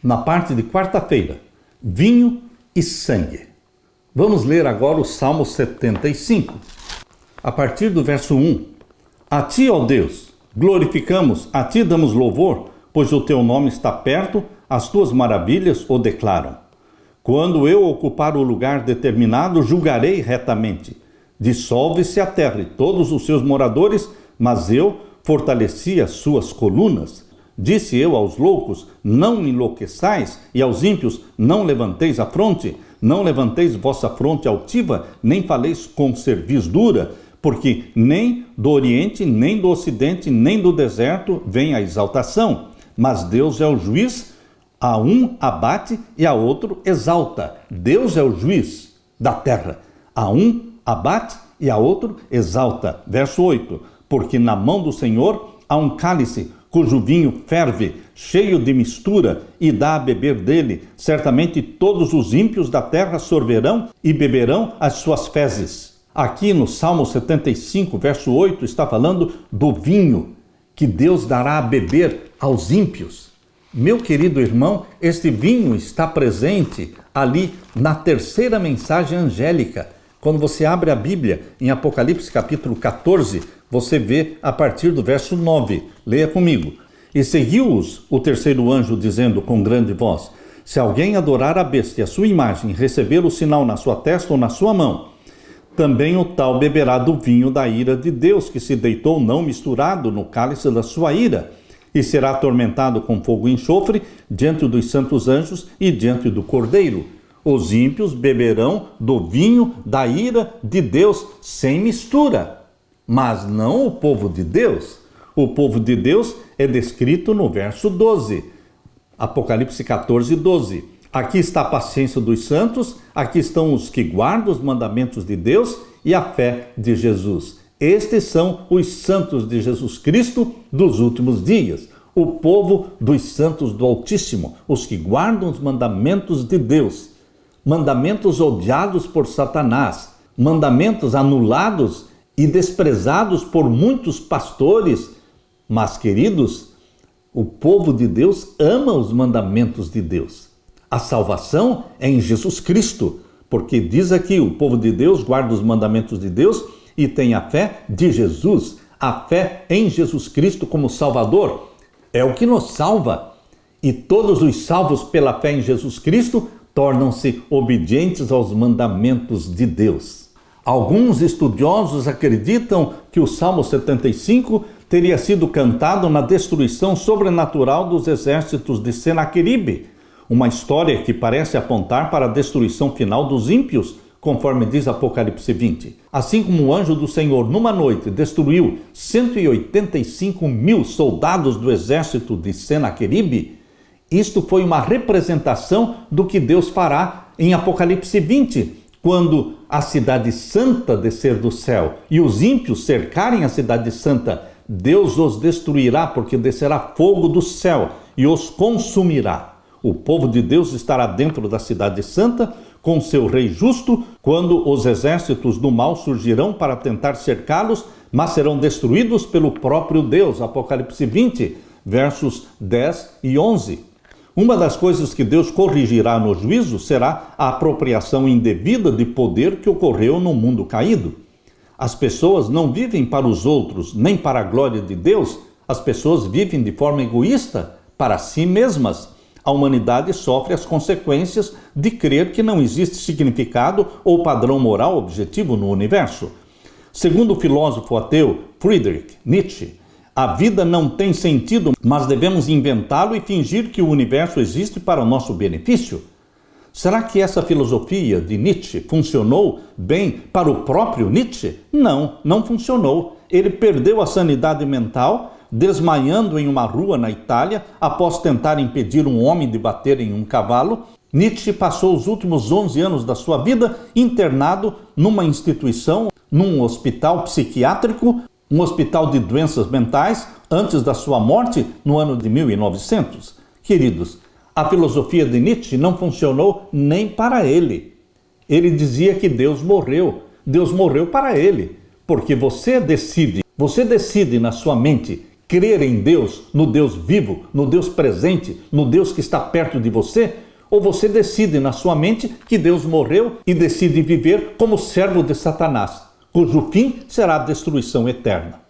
Na parte de quarta-feira, vinho e sangue. Vamos ler agora o Salmo 75. A partir do verso 1. A ti, ó Deus, Glorificamos, a ti damos louvor, pois o teu nome está perto, as tuas maravilhas o declaram. Quando eu ocupar o lugar determinado, julgarei retamente. Dissolve-se a terra e todos os seus moradores, mas eu fortaleci as suas colunas. Disse eu aos loucos, não enlouqueçais, e aos ímpios, não levanteis a fronte, não levanteis vossa fronte altiva, nem faleis com cerviz dura, porque nem do Oriente, nem do Ocidente, nem do deserto vem a exaltação. Mas Deus é o juiz, a um abate e a outro exalta. Deus é o juiz da terra, a um abate e a outro exalta. Verso 8, porque na mão do Senhor há um cálice, cujo vinho ferve, cheio de mistura, e dá a beber dele. Certamente todos os ímpios da terra sorverão e beberão as suas fezes. Aqui no Salmo 75, verso 8, está falando do vinho que Deus dará a beber aos ímpios. Meu querido irmão, este vinho está presente ali na terceira mensagem angélica. Quando você abre a Bíblia, em Apocalipse capítulo 14, você vê a partir do verso 9. Leia comigo. E seguiu-os o terceiro anjo, dizendo com grande voz: se alguém adorar a besta e a sua imagem, receber o sinal na sua testa ou na sua mão, também o tal beberá do vinho da ira de Deus, que se deitou não misturado no cálice da sua ira, e será atormentado com fogo e enxofre diante dos santos anjos e diante do Cordeiro. Os ímpios beberão do vinho da ira de Deus sem mistura, mas não o povo de Deus. O povo de Deus é descrito no verso 12, Apocalipse 14, 12. Aqui está a paciência dos santos, aqui estão os que guardam os mandamentos de Deus e a fé de Jesus. Estes são os santos de Jesus Cristo dos últimos dias, o povo dos santos do Altíssimo, os que guardam os mandamentos de Deus, mandamentos odiados por Satanás, mandamentos anulados e desprezados por muitos pastores. Mas, queridos, o povo de Deus ama os mandamentos de Deus. A salvação é em Jesus Cristo, porque diz aqui, o povo de Deus guarda os mandamentos de Deus e tem a fé de Jesus. A fé em Jesus Cristo como Salvador é o que nos salva. E todos os salvos pela fé em Jesus Cristo tornam-se obedientes aos mandamentos de Deus. Alguns estudiosos acreditam que o Salmo 75 teria sido cantado na destruição sobrenatural dos exércitos de Senaqueribe, uma história que parece apontar para a destruição final dos ímpios, conforme diz Apocalipse 20. Assim como o anjo do Senhor, numa noite, destruiu 185.000 soldados do exército de Senaqueribe, isto foi uma representação do que Deus fará em Apocalipse 20, quando a cidade santa descer do céu e os ímpios cercarem a cidade santa. Deus os destruirá, porque descerá fogo do céu e os consumirá. O povo de Deus estará dentro da cidade santa, com seu rei justo, quando os exércitos do mal surgirão para tentar cercá-los, mas serão destruídos pelo próprio Deus. Apocalipse 20, versos 10 e 11. Uma das coisas que Deus corrigirá no juízo será a apropriação indevida de poder que ocorreu no mundo caído. As pessoas não vivem para os outros, nem para a glória de Deus. As pessoas vivem de forma egoísta, para si mesmas. A humanidade sofre as consequências de crer que não existe significado ou padrão moral objetivo no universo. Segundo o filósofo ateu Friedrich Nietzsche, a vida não tem sentido, mas devemos inventá-lo e fingir que o universo existe para o nosso benefício. Será que essa filosofia de Nietzsche funcionou bem para o próprio Nietzsche? Não, não funcionou. Ele perdeu a sanidade mental, desmaiando em uma rua na Itália, após tentar impedir um homem de bater em um cavalo. Nietzsche passou os últimos 11 anos da sua vida internado numa instituição, num hospital psiquiátrico, um hospital de doenças mentais, antes da sua morte, no ano de 1900. Queridos, a filosofia de Nietzsche não funcionou nem para ele. Ele dizia que Deus morreu. Deus morreu para ele, porque você decide na sua mente crer em Deus, no Deus vivo, no Deus presente, no Deus que está perto de você, ou você decide na sua mente que Deus morreu e decide viver como servo de Satanás, cujo fim será a destruição eterna.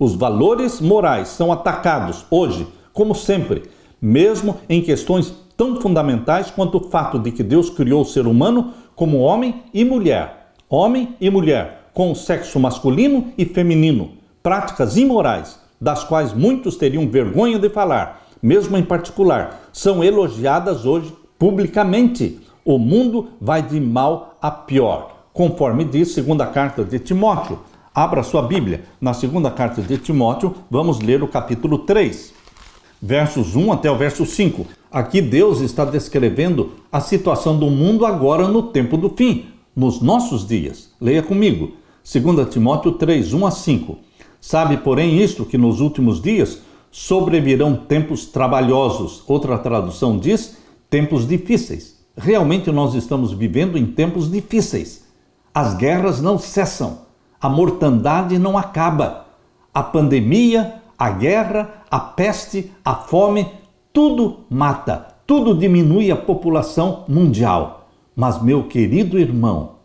Os valores morais são atacados hoje, como sempre, mesmo em questões tão fundamentais quanto o fato de que Deus criou o ser humano como homem e mulher, com o sexo masculino e feminino, práticas imorais, das quais muitos teriam vergonha de falar, mesmo em particular, são elogiadas hoje publicamente. O mundo vai de mal a pior, conforme diz segunda carta de Timóteo. Abra sua Bíblia. Na segunda carta de Timóteo, vamos ler o capítulo 3, versos 1 até o verso 5. Aqui Deus está descrevendo a situação do mundo agora no tempo do fim, nos nossos dias. Leia comigo. 2 Timóteo 3, 1 a 5. Sabe, porém, isto, que nos últimos dias sobrevirão tempos trabalhosos. Outra tradução diz, tempos difíceis. Realmente nós estamos vivendo em tempos difíceis. As guerras não cessam. A mortandade não acaba. A pandemia, a guerra, a peste, a fome, tudo mata, tudo diminui a população mundial. Mas, meu querido irmão,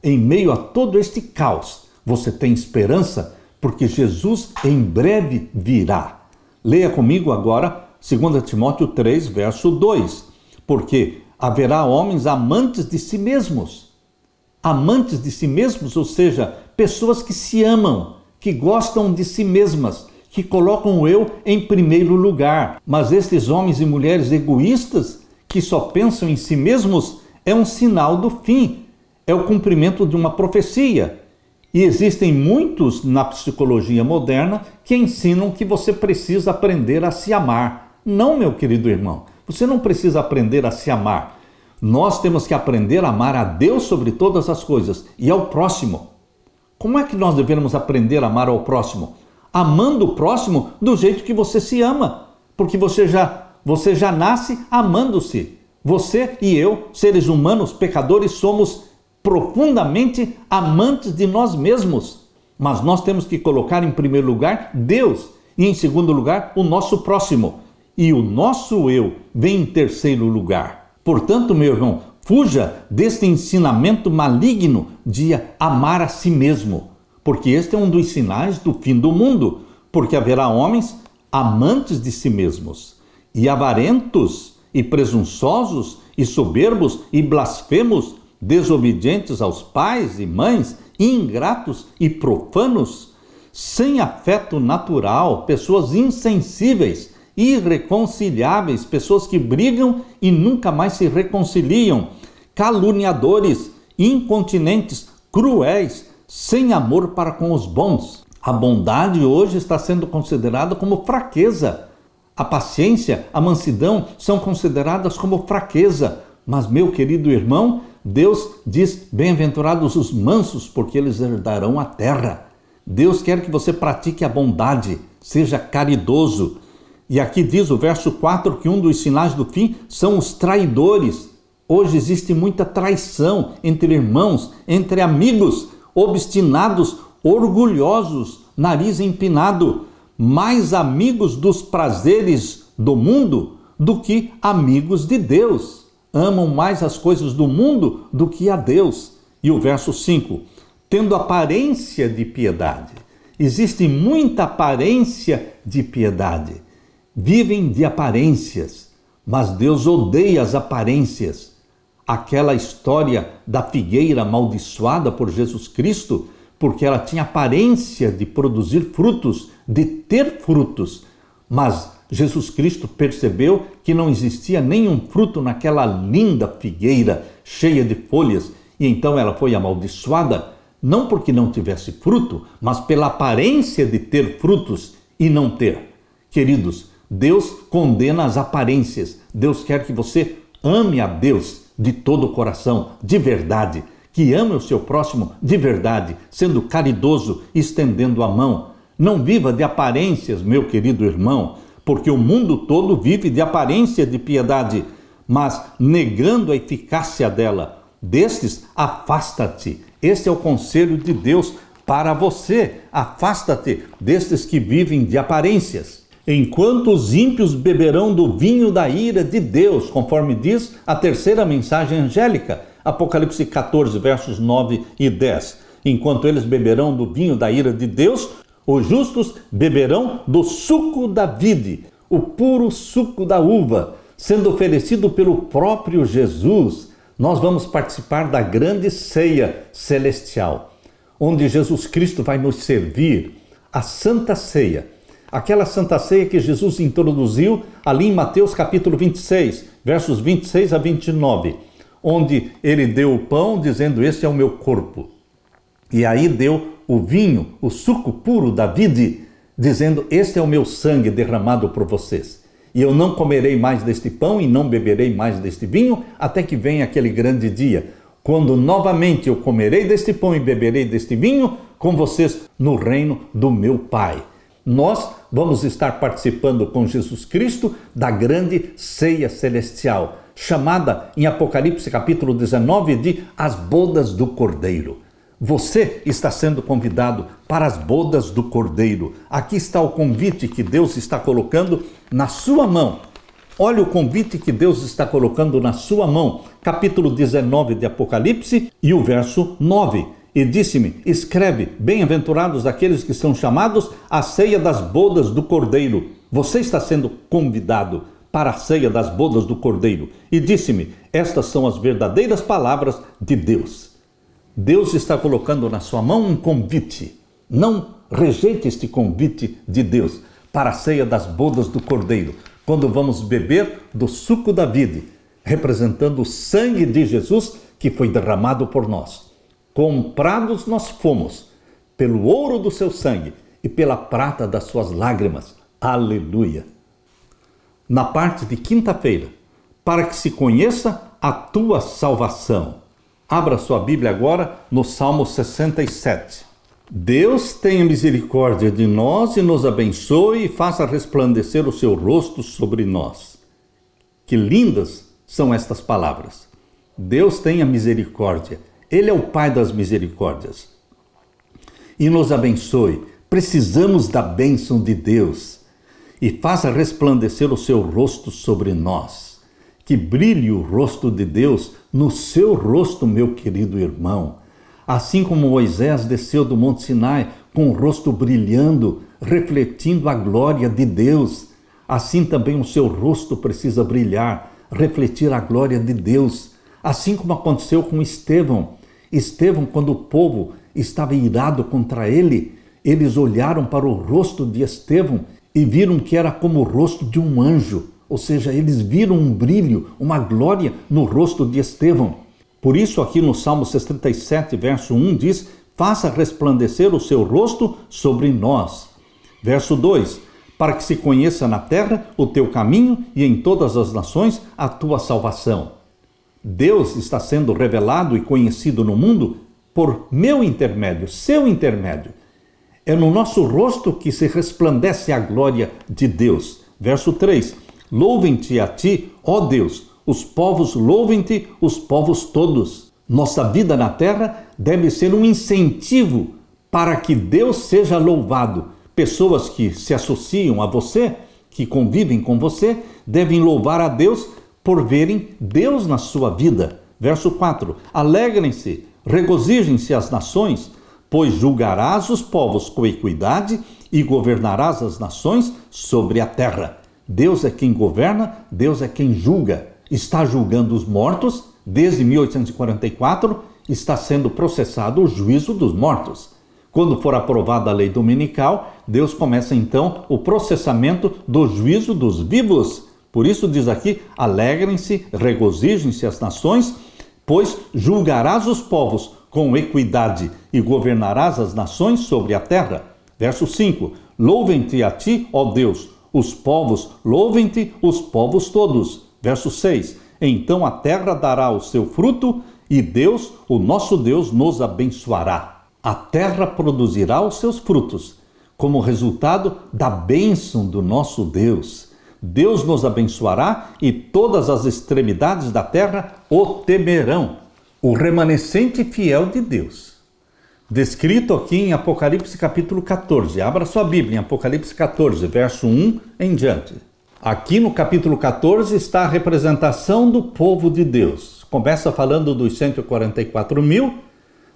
em meio a todo este caos, você tem esperança, porque Jesus em breve virá. Leia comigo agora 2 Timóteo 3, verso 2. Porque haverá homens amantes de si mesmos. Amantes de si mesmos, ou seja, pessoas que se amam, que gostam de si mesmas, que colocam o eu em primeiro lugar. Mas estes homens e mulheres egoístas, que só pensam em si mesmos, é um sinal do fim, é o cumprimento de uma profecia. E existem muitos na psicologia moderna que ensinam que você precisa aprender a se amar. Não, meu querido irmão, você não precisa aprender a se amar. Nós temos que aprender a amar a Deus sobre todas as coisas e ao próximo. Como é que nós devemos aprender a amar ao próximo? Amando o próximo do jeito que você se ama, porque você já nasce amando-se. Você e eu, seres humanos, pecadores, somos profundamente amantes de nós mesmos. Mas nós temos que colocar em primeiro lugar Deus e em segundo lugar o nosso próximo. E o nosso eu vem em terceiro lugar. Portanto, meu irmão, fuja deste ensinamento maligno de amar a si mesmo, porque este é um dos sinais do fim do mundo, porque haverá homens amantes de si mesmos, e avarentos, e presunçosos, e soberbos, e blasfemos, desobedientes aos pais e mães, ingratos e profanos, sem afeto natural, pessoas insensíveis, irreconciliáveis, pessoas que brigam e nunca mais se reconciliam, caluniadores, incontinentes, cruéis, sem amor para com os bons. A bondade hoje está sendo considerada como fraqueza. A paciência, a mansidão são consideradas como fraqueza. Mas, meu querido irmão, Deus diz, bem-aventurados os mansos, porque eles herdarão a terra. Deus quer que você pratique a bondade, seja caridoso. E aqui diz o verso 4 que um dos sinais do fim são os traidores. Hoje existe muita traição entre irmãos, entre amigos, obstinados, orgulhosos, nariz empinado, mais amigos dos prazeres do mundo do que amigos de Deus. Amam mais as coisas do mundo do que a Deus. E o verso 5, tendo aparência de piedade. Existe muita aparência de piedade. Vivem de aparências, mas Deus odeia as aparências. Aquela história da figueira amaldiçoada por Jesus Cristo, porque ela tinha aparência de produzir frutos, de ter frutos. Mas Jesus Cristo percebeu que não existia nenhum fruto naquela linda figueira cheia de folhas, e então ela foi amaldiçoada, não porque não tivesse fruto, mas pela aparência de ter frutos e não ter. Queridos, Deus condena as aparências. Deus quer que você ame a Deus de todo o coração, de verdade, que ame o seu próximo de verdade, sendo caridoso, estendendo a mão. Não viva de aparências, meu querido irmão, porque o mundo todo vive de aparência de piedade, mas negando a eficácia dela. Destes, afasta-te. Esse é o conselho de Deus para você. Afasta-te destes que vivem de aparências. Enquanto os ímpios beberão do vinho da ira de Deus, conforme diz a terceira mensagem angélica, Apocalipse 14, versos 9 e 10. Enquanto eles beberão do vinho da ira de Deus, Os justos beberão do suco da vide, o puro suco da uva, sendo oferecido pelo próprio Jesus. Nós vamos participar da grande ceia celestial, onde Jesus Cristo vai nos servir a Santa Ceia. Aquela Santa Ceia que Jesus introduziu ali em Mateus capítulo 26, versos 26 a 29, onde ele deu o pão dizendo: este é o meu corpo. E aí deu o vinho, o suco puro da vide, dizendo: este é o meu sangue derramado por vocês. E eu não comerei mais deste pão e não beberei mais deste vinho, até que venha aquele grande dia, quando novamente eu comerei deste pão e beberei deste vinho com vocês no reino do meu Pai. Nós vamos estar participando com Jesus Cristo da grande ceia celestial, chamada em Apocalipse capítulo 19 de as bodas do Cordeiro. Você está sendo convidado para as bodas do Cordeiro. Aqui está o convite que Deus está colocando na sua mão. Olha o convite que Deus está colocando na sua mão. Capítulo 19 de Apocalipse e o verso 9. E disse-me: escreve, bem-aventurados aqueles que são chamados à ceia das bodas do Cordeiro. Você está sendo convidado para a ceia das bodas do Cordeiro. E disse-me: estas são as verdadeiras palavras de Deus. Deus está colocando na sua mão um convite. Não rejeite este convite de Deus para a ceia das bodas do Cordeiro, quando vamos beber do suco da vide, representando o sangue de Jesus que foi derramado por nós. Comprados nós fomos pelo ouro do seu sangue e pela prata das suas lágrimas. Aleluia! Na parte de quinta-feira, para que se conheça a tua salvação. Abra sua Bíblia agora no Salmo 67. Deus tenha misericórdia de nós e nos abençoe e faça resplandecer o seu rosto sobre nós. Que lindas são estas palavras. Deus tenha misericórdia. Ele é o Pai das misericórdias. E nos abençoe. Precisamos da bênção de Deus. E faça resplandecer o seu rosto sobre nós. Que brilhe o rosto de Deus no seu rosto, meu querido irmão. Assim como Moisés desceu do Monte Sinai com o rosto brilhando, refletindo a glória de Deus, assim também o seu rosto precisa brilhar, refletir a glória de Deus. Assim como aconteceu com Estevão. Estevão, quando o povo estava irado contra ele, eles olharam para o rosto de Estevão e viram que era como o rosto de um anjo. Ou seja, eles viram um brilho, uma glória no rosto de Estevão. Por isso aqui no Salmo 67, verso 1 diz: faça resplandecer o seu rosto sobre nós. Verso 2: para que se conheça na terra o teu caminho e em todas as nações a tua salvação. Deus está sendo revelado e conhecido no mundo por meu intermédio, seu intermédio. É no nosso rosto que se resplandece a glória de Deus. Verso 3: louvem-te a ti, ó Deus, os povos louvem-te, os povos todos. Nossa vida na terra deve ser um incentivo para que Deus seja louvado. Pessoas que se associam a você, que convivem com você, devem louvar a Deus por verem Deus na sua vida. Verso 4: alegrem-se, regozijem-se as nações, pois julgarás os povos com equidade e governarás as nações sobre a terra. Deus é quem governa, Deus é quem julga. Está julgando os mortos, desde 1844 está sendo processado o juízo dos mortos. Quando for aprovada a lei dominical, Deus começa então o processamento do juízo dos vivos. Por isso diz aqui: alegrem-se, regozijem-se as nações, pois julgarás os povos com equidade e governarás as nações sobre a terra. Verso 5: louvem-te a ti, ó Deus, os povos, louvem-te os povos todos. Verso 6: então a terra dará o seu fruto e Deus, o nosso Deus, nos abençoará. A terra produzirá os seus frutos, como resultado da bênção do nosso Deus. Deus nos abençoará e todas as extremidades da terra o temerão. O remanescente fiel de Deus. Descrito aqui em Apocalipse capítulo 14. Abra sua Bíblia em Apocalipse 14, verso 1 em diante. Aqui no capítulo 14 está a representação do povo de Deus. Começa falando dos 144 mil,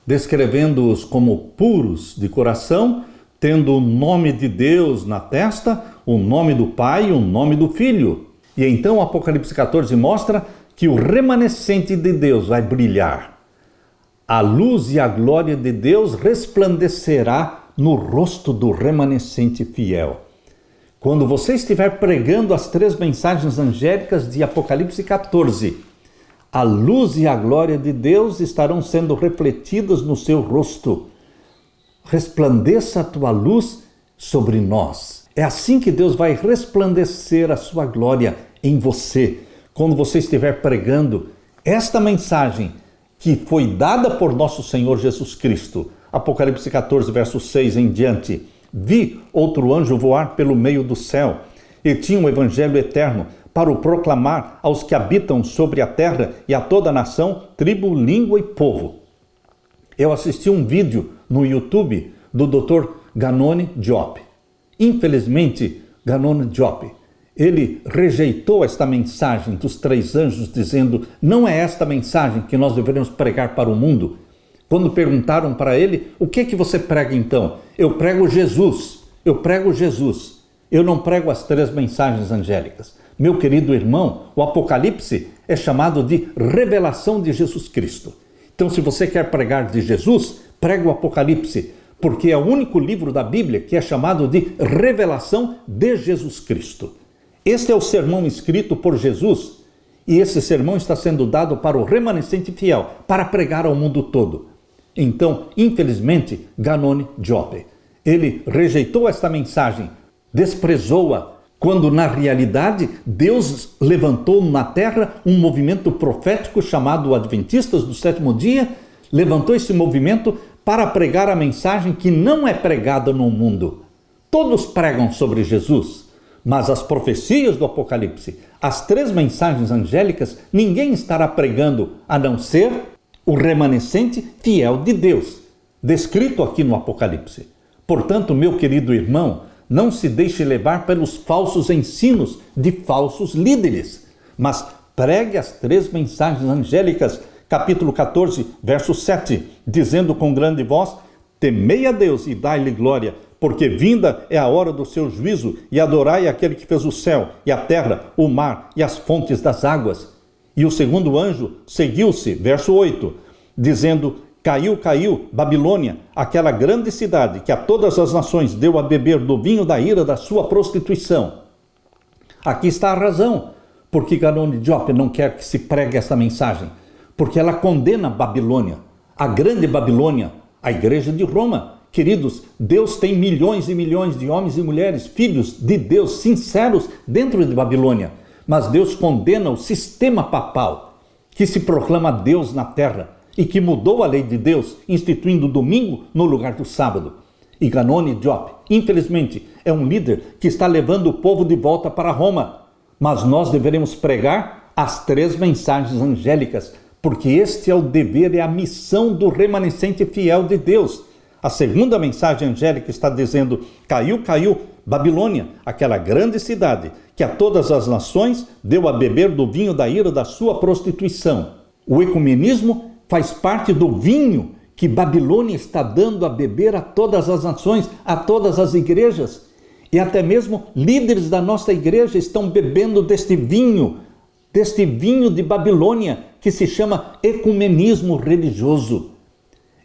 descrevendo-os como puros de coração, tendo o nome de Deus na testa, o nome do Pai e o nome do Filho. E então o Apocalipse 14 mostra que o remanescente de Deus vai brilhar. A luz e a glória de Deus resplandecerá no rosto do remanescente fiel. Quando você estiver pregando as 3 mensagens angélicas de Apocalipse 14, a luz e a glória de Deus estarão sendo refletidas no seu rosto. Resplandeça a tua luz sobre nós. É assim que Deus vai resplandecer a sua glória em você. Quando você estiver pregando esta mensagem que foi dada por nosso Senhor Jesus Cristo. Apocalipse 14, verso 6 em diante. Vi outro anjo voar pelo meio do céu e tinha um evangelho eterno para o proclamar aos que habitam sobre a terra e a toda nação, tribo, língua e povo. Eu assisti um vídeo no YouTube do Dr. Ganoni Diop. Infelizmente, Ganoni Diop, ele rejeitou esta mensagem dos 3 anjos, dizendo: não é esta mensagem que nós deveríamos pregar para o mundo. Quando perguntaram para ele: o que você prega então? Eu prego Jesus, eu prego Jesus. Eu não prego as 3 mensagens angélicas. Meu querido irmão, o Apocalipse é chamado de revelação de Jesus Cristo. Então, se você quer pregar de Jesus, pregue o Apocalipse, porque é o único livro da Bíblia que é chamado de revelação de Jesus Cristo. Este é o sermão escrito por Jesus, e esse sermão está sendo dado para o remanescente fiel, para pregar ao mundo todo. Então, infelizmente, Ganoni Diop, ele rejeitou esta mensagem, desprezou-a, quando na realidade Deus levantou na terra um movimento profético chamado Adventistas do Sétimo Dia, levantou esse movimento para pregar a mensagem que não é pregada no mundo. Todos pregam sobre Jesus, mas as profecias do Apocalipse, as 3 mensagens angélicas, ninguém estará pregando a não ser o remanescente fiel de Deus, descrito aqui no Apocalipse. Portanto, meu querido irmão, não se deixe levar pelos falsos ensinos de falsos líderes, mas pregue as 3 mensagens angélicas, capítulo 14, verso 7, dizendo com grande voz: temei a Deus e dai-lhe glória, porque vinda é a hora do seu juízo, e adorai aquele que fez o céu e a terra, o mar e as fontes das águas. E o segundo anjo seguiu-se, verso 8, dizendo: caiu, caiu, Babilônia, aquela grande cidade que a todas as nações deu a beber do vinho da ira da sua prostituição. Aqui está a razão, porque Ganoni Diop não quer que se pregue essa mensagem, porque ela condena Babilônia, a grande Babilônia, a igreja de Roma. Queridos, Deus tem milhões e milhões de homens e mulheres, filhos de Deus, sinceros dentro de Babilônia. Mas Deus condena o sistema papal, que se proclama Deus na terra e que mudou a lei de Deus, instituindo o domingo no lugar do sábado. E Ganoni Diop, infelizmente, é um líder que está levando o povo de volta para Roma. Mas nós deveremos pregar as 3 mensagens angélicas, porque este é o dever e a missão do remanescente fiel de Deus. A segunda mensagem angélica está dizendo: caiu, caiu, Babilônia, aquela grande cidade que a todas as nações deu a beber do vinho da ira da sua prostituição. O ecumenismo faz parte do vinho que Babilônia está dando a beber a todas as nações, a todas as igrejas. E até mesmo líderes da nossa igreja estão bebendo deste vinho de Babilônia, que se chama ecumenismo religioso.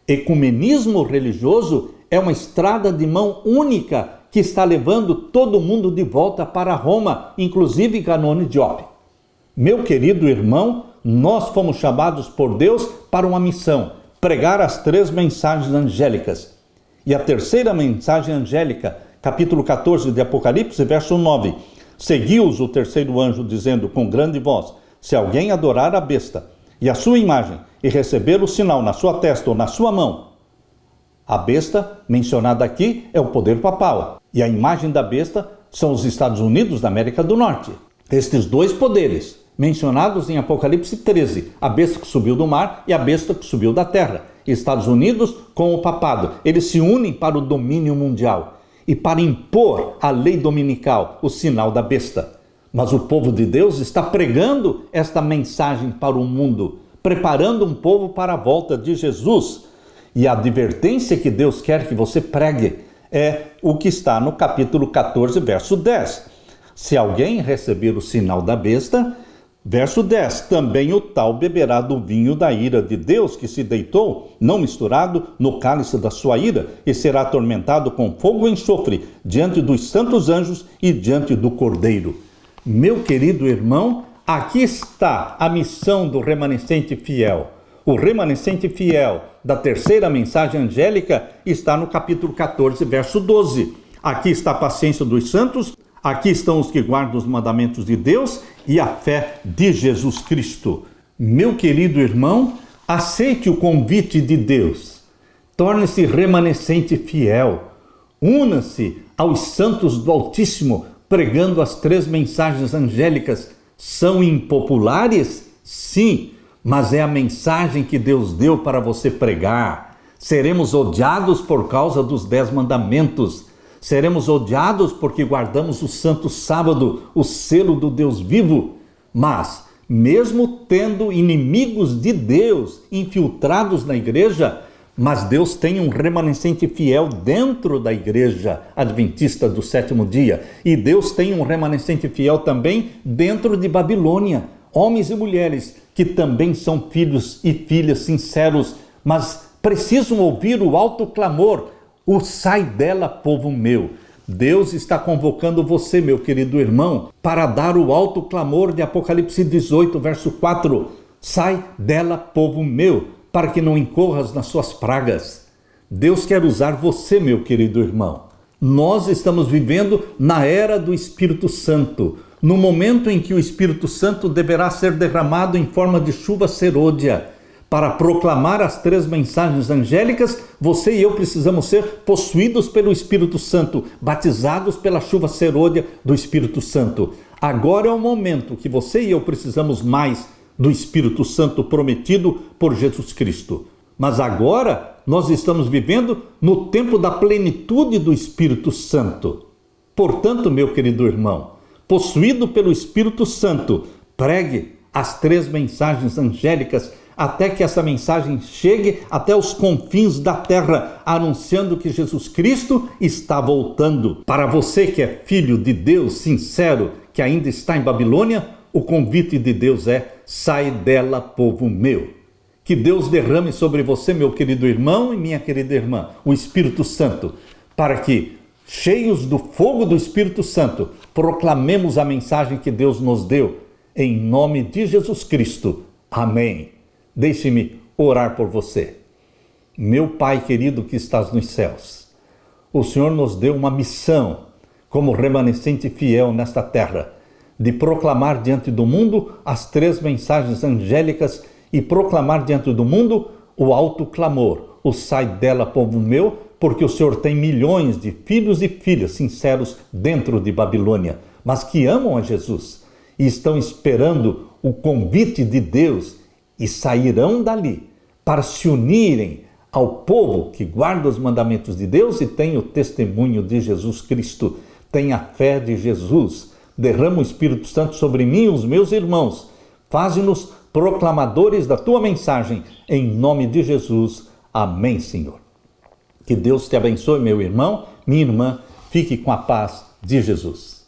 Ecumenismo religioso é uma estrada de mão única que está levando todo mundo de volta para Roma, inclusive Ganoni Diop. Meu querido irmão, nós fomos chamados por Deus para uma missão: pregar as 3 mensagens angélicas. E a terceira mensagem angélica, capítulo 14 de Apocalipse, verso 9. Seguiu-os o terceiro anjo, dizendo com grande voz: se alguém adorar a besta e a sua imagem, e receber o sinal na sua testa ou na sua mão. A besta mencionada aqui é o poder papal, e a imagem da besta são os Estados Unidos da América do Norte. Estes 2 poderes, mencionados em Apocalipse 13, a besta que subiu do mar e a besta que subiu da terra. Estados Unidos com o papado, eles se unem para o domínio mundial e para impor a lei dominical, o sinal da besta. Mas o povo de Deus está pregando esta mensagem para o mundo, preparando um povo para a volta de Jesus. E a advertência que Deus quer que você pregue é o que está no capítulo 14, verso 10. Se alguém receber o sinal da besta, verso 10, também o tal beberá do vinho da ira de Deus que se deitou, não misturado, no cálice da sua ira, e será atormentado com fogo e enxofre, diante dos santos anjos e diante do Cordeiro. Meu querido irmão, aqui está a missão do remanescente fiel. O remanescente fiel da terceira mensagem angélica está no capítulo 14, verso 12. Aqui está a paciência dos santos, aqui estão os que guardam os mandamentos de Deus e a fé de Jesus Cristo. Meu querido irmão, aceite o convite de Deus. Torne-se remanescente fiel. Una-se aos santos do Altíssimo, pregando as três mensagens angélicas. São impopulares? Sim, mas é a mensagem que Deus deu para você pregar. Seremos odiados por causa dos 10 mandamentos. Seremos odiados porque guardamos o Santo Sábado, o selo do Deus vivo. Mas, mesmo tendo inimigos de Deus infiltrados na igreja, mas Deus tem um remanescente fiel dentro da igreja adventista do sétimo dia. E Deus tem um remanescente fiel também dentro de Babilônia. Homens e mulheres que também são filhos e filhas sinceros, mas precisam ouvir o alto clamor, o sai dela, povo meu. Deus está convocando você, meu querido irmão, para dar o alto clamor de Apocalipse 18, verso 4. Sai dela, povo meu, para que não incorras nas suas pragas. Deus quer usar você, meu querido irmão. Nós estamos vivendo na era do Espírito Santo, no momento em que o Espírito Santo deverá ser derramado em forma de chuva serôdia. Para proclamar as três mensagens angélicas, você e eu precisamos ser possuídos pelo Espírito Santo, batizados pela chuva serôdia do Espírito Santo. Agora é o momento que você e eu precisamos mais do Espírito Santo prometido por Jesus Cristo. Mas agora nós estamos vivendo no tempo da plenitude do Espírito Santo. Portanto, meu querido irmão, possuído pelo Espírito Santo, pregue as três mensagens angélicas até que essa mensagem chegue até os confins da terra, anunciando que Jesus Cristo está voltando. Para você que é filho de Deus sincero, que ainda está em Babilônia, o convite de Deus é: sai dela, povo meu. Que Deus derrame sobre você, meu querido irmão e minha querida irmã, o Espírito Santo, para que, cheios do fogo do Espírito Santo, proclamemos a mensagem que Deus nos deu, em nome de Jesus Cristo. Amém. Deixe-me orar por você. Meu Pai querido que estás nos céus, o Senhor nos deu uma missão, como remanescente fiel nesta terra, de proclamar diante do mundo as três mensagens angélicas e proclamar diante do mundo o alto clamor, o sai dela, povo meu, porque o Senhor tem milhões de filhos e filhas sinceros dentro de Babilônia, mas que amam a Jesus e estão esperando o convite de Deus e sairão dali para se unirem ao povo que guarda os mandamentos de Deus e tem o testemunho de Jesus Cristo, tem a fé de Jesus. Derrama o Espírito Santo sobre mim e os meus irmãos. Faze-nos proclamadores da tua mensagem, em nome de Jesus. Amém, Senhor. Que Deus te abençoe, meu irmão, minha irmã. Fique com a paz de Jesus.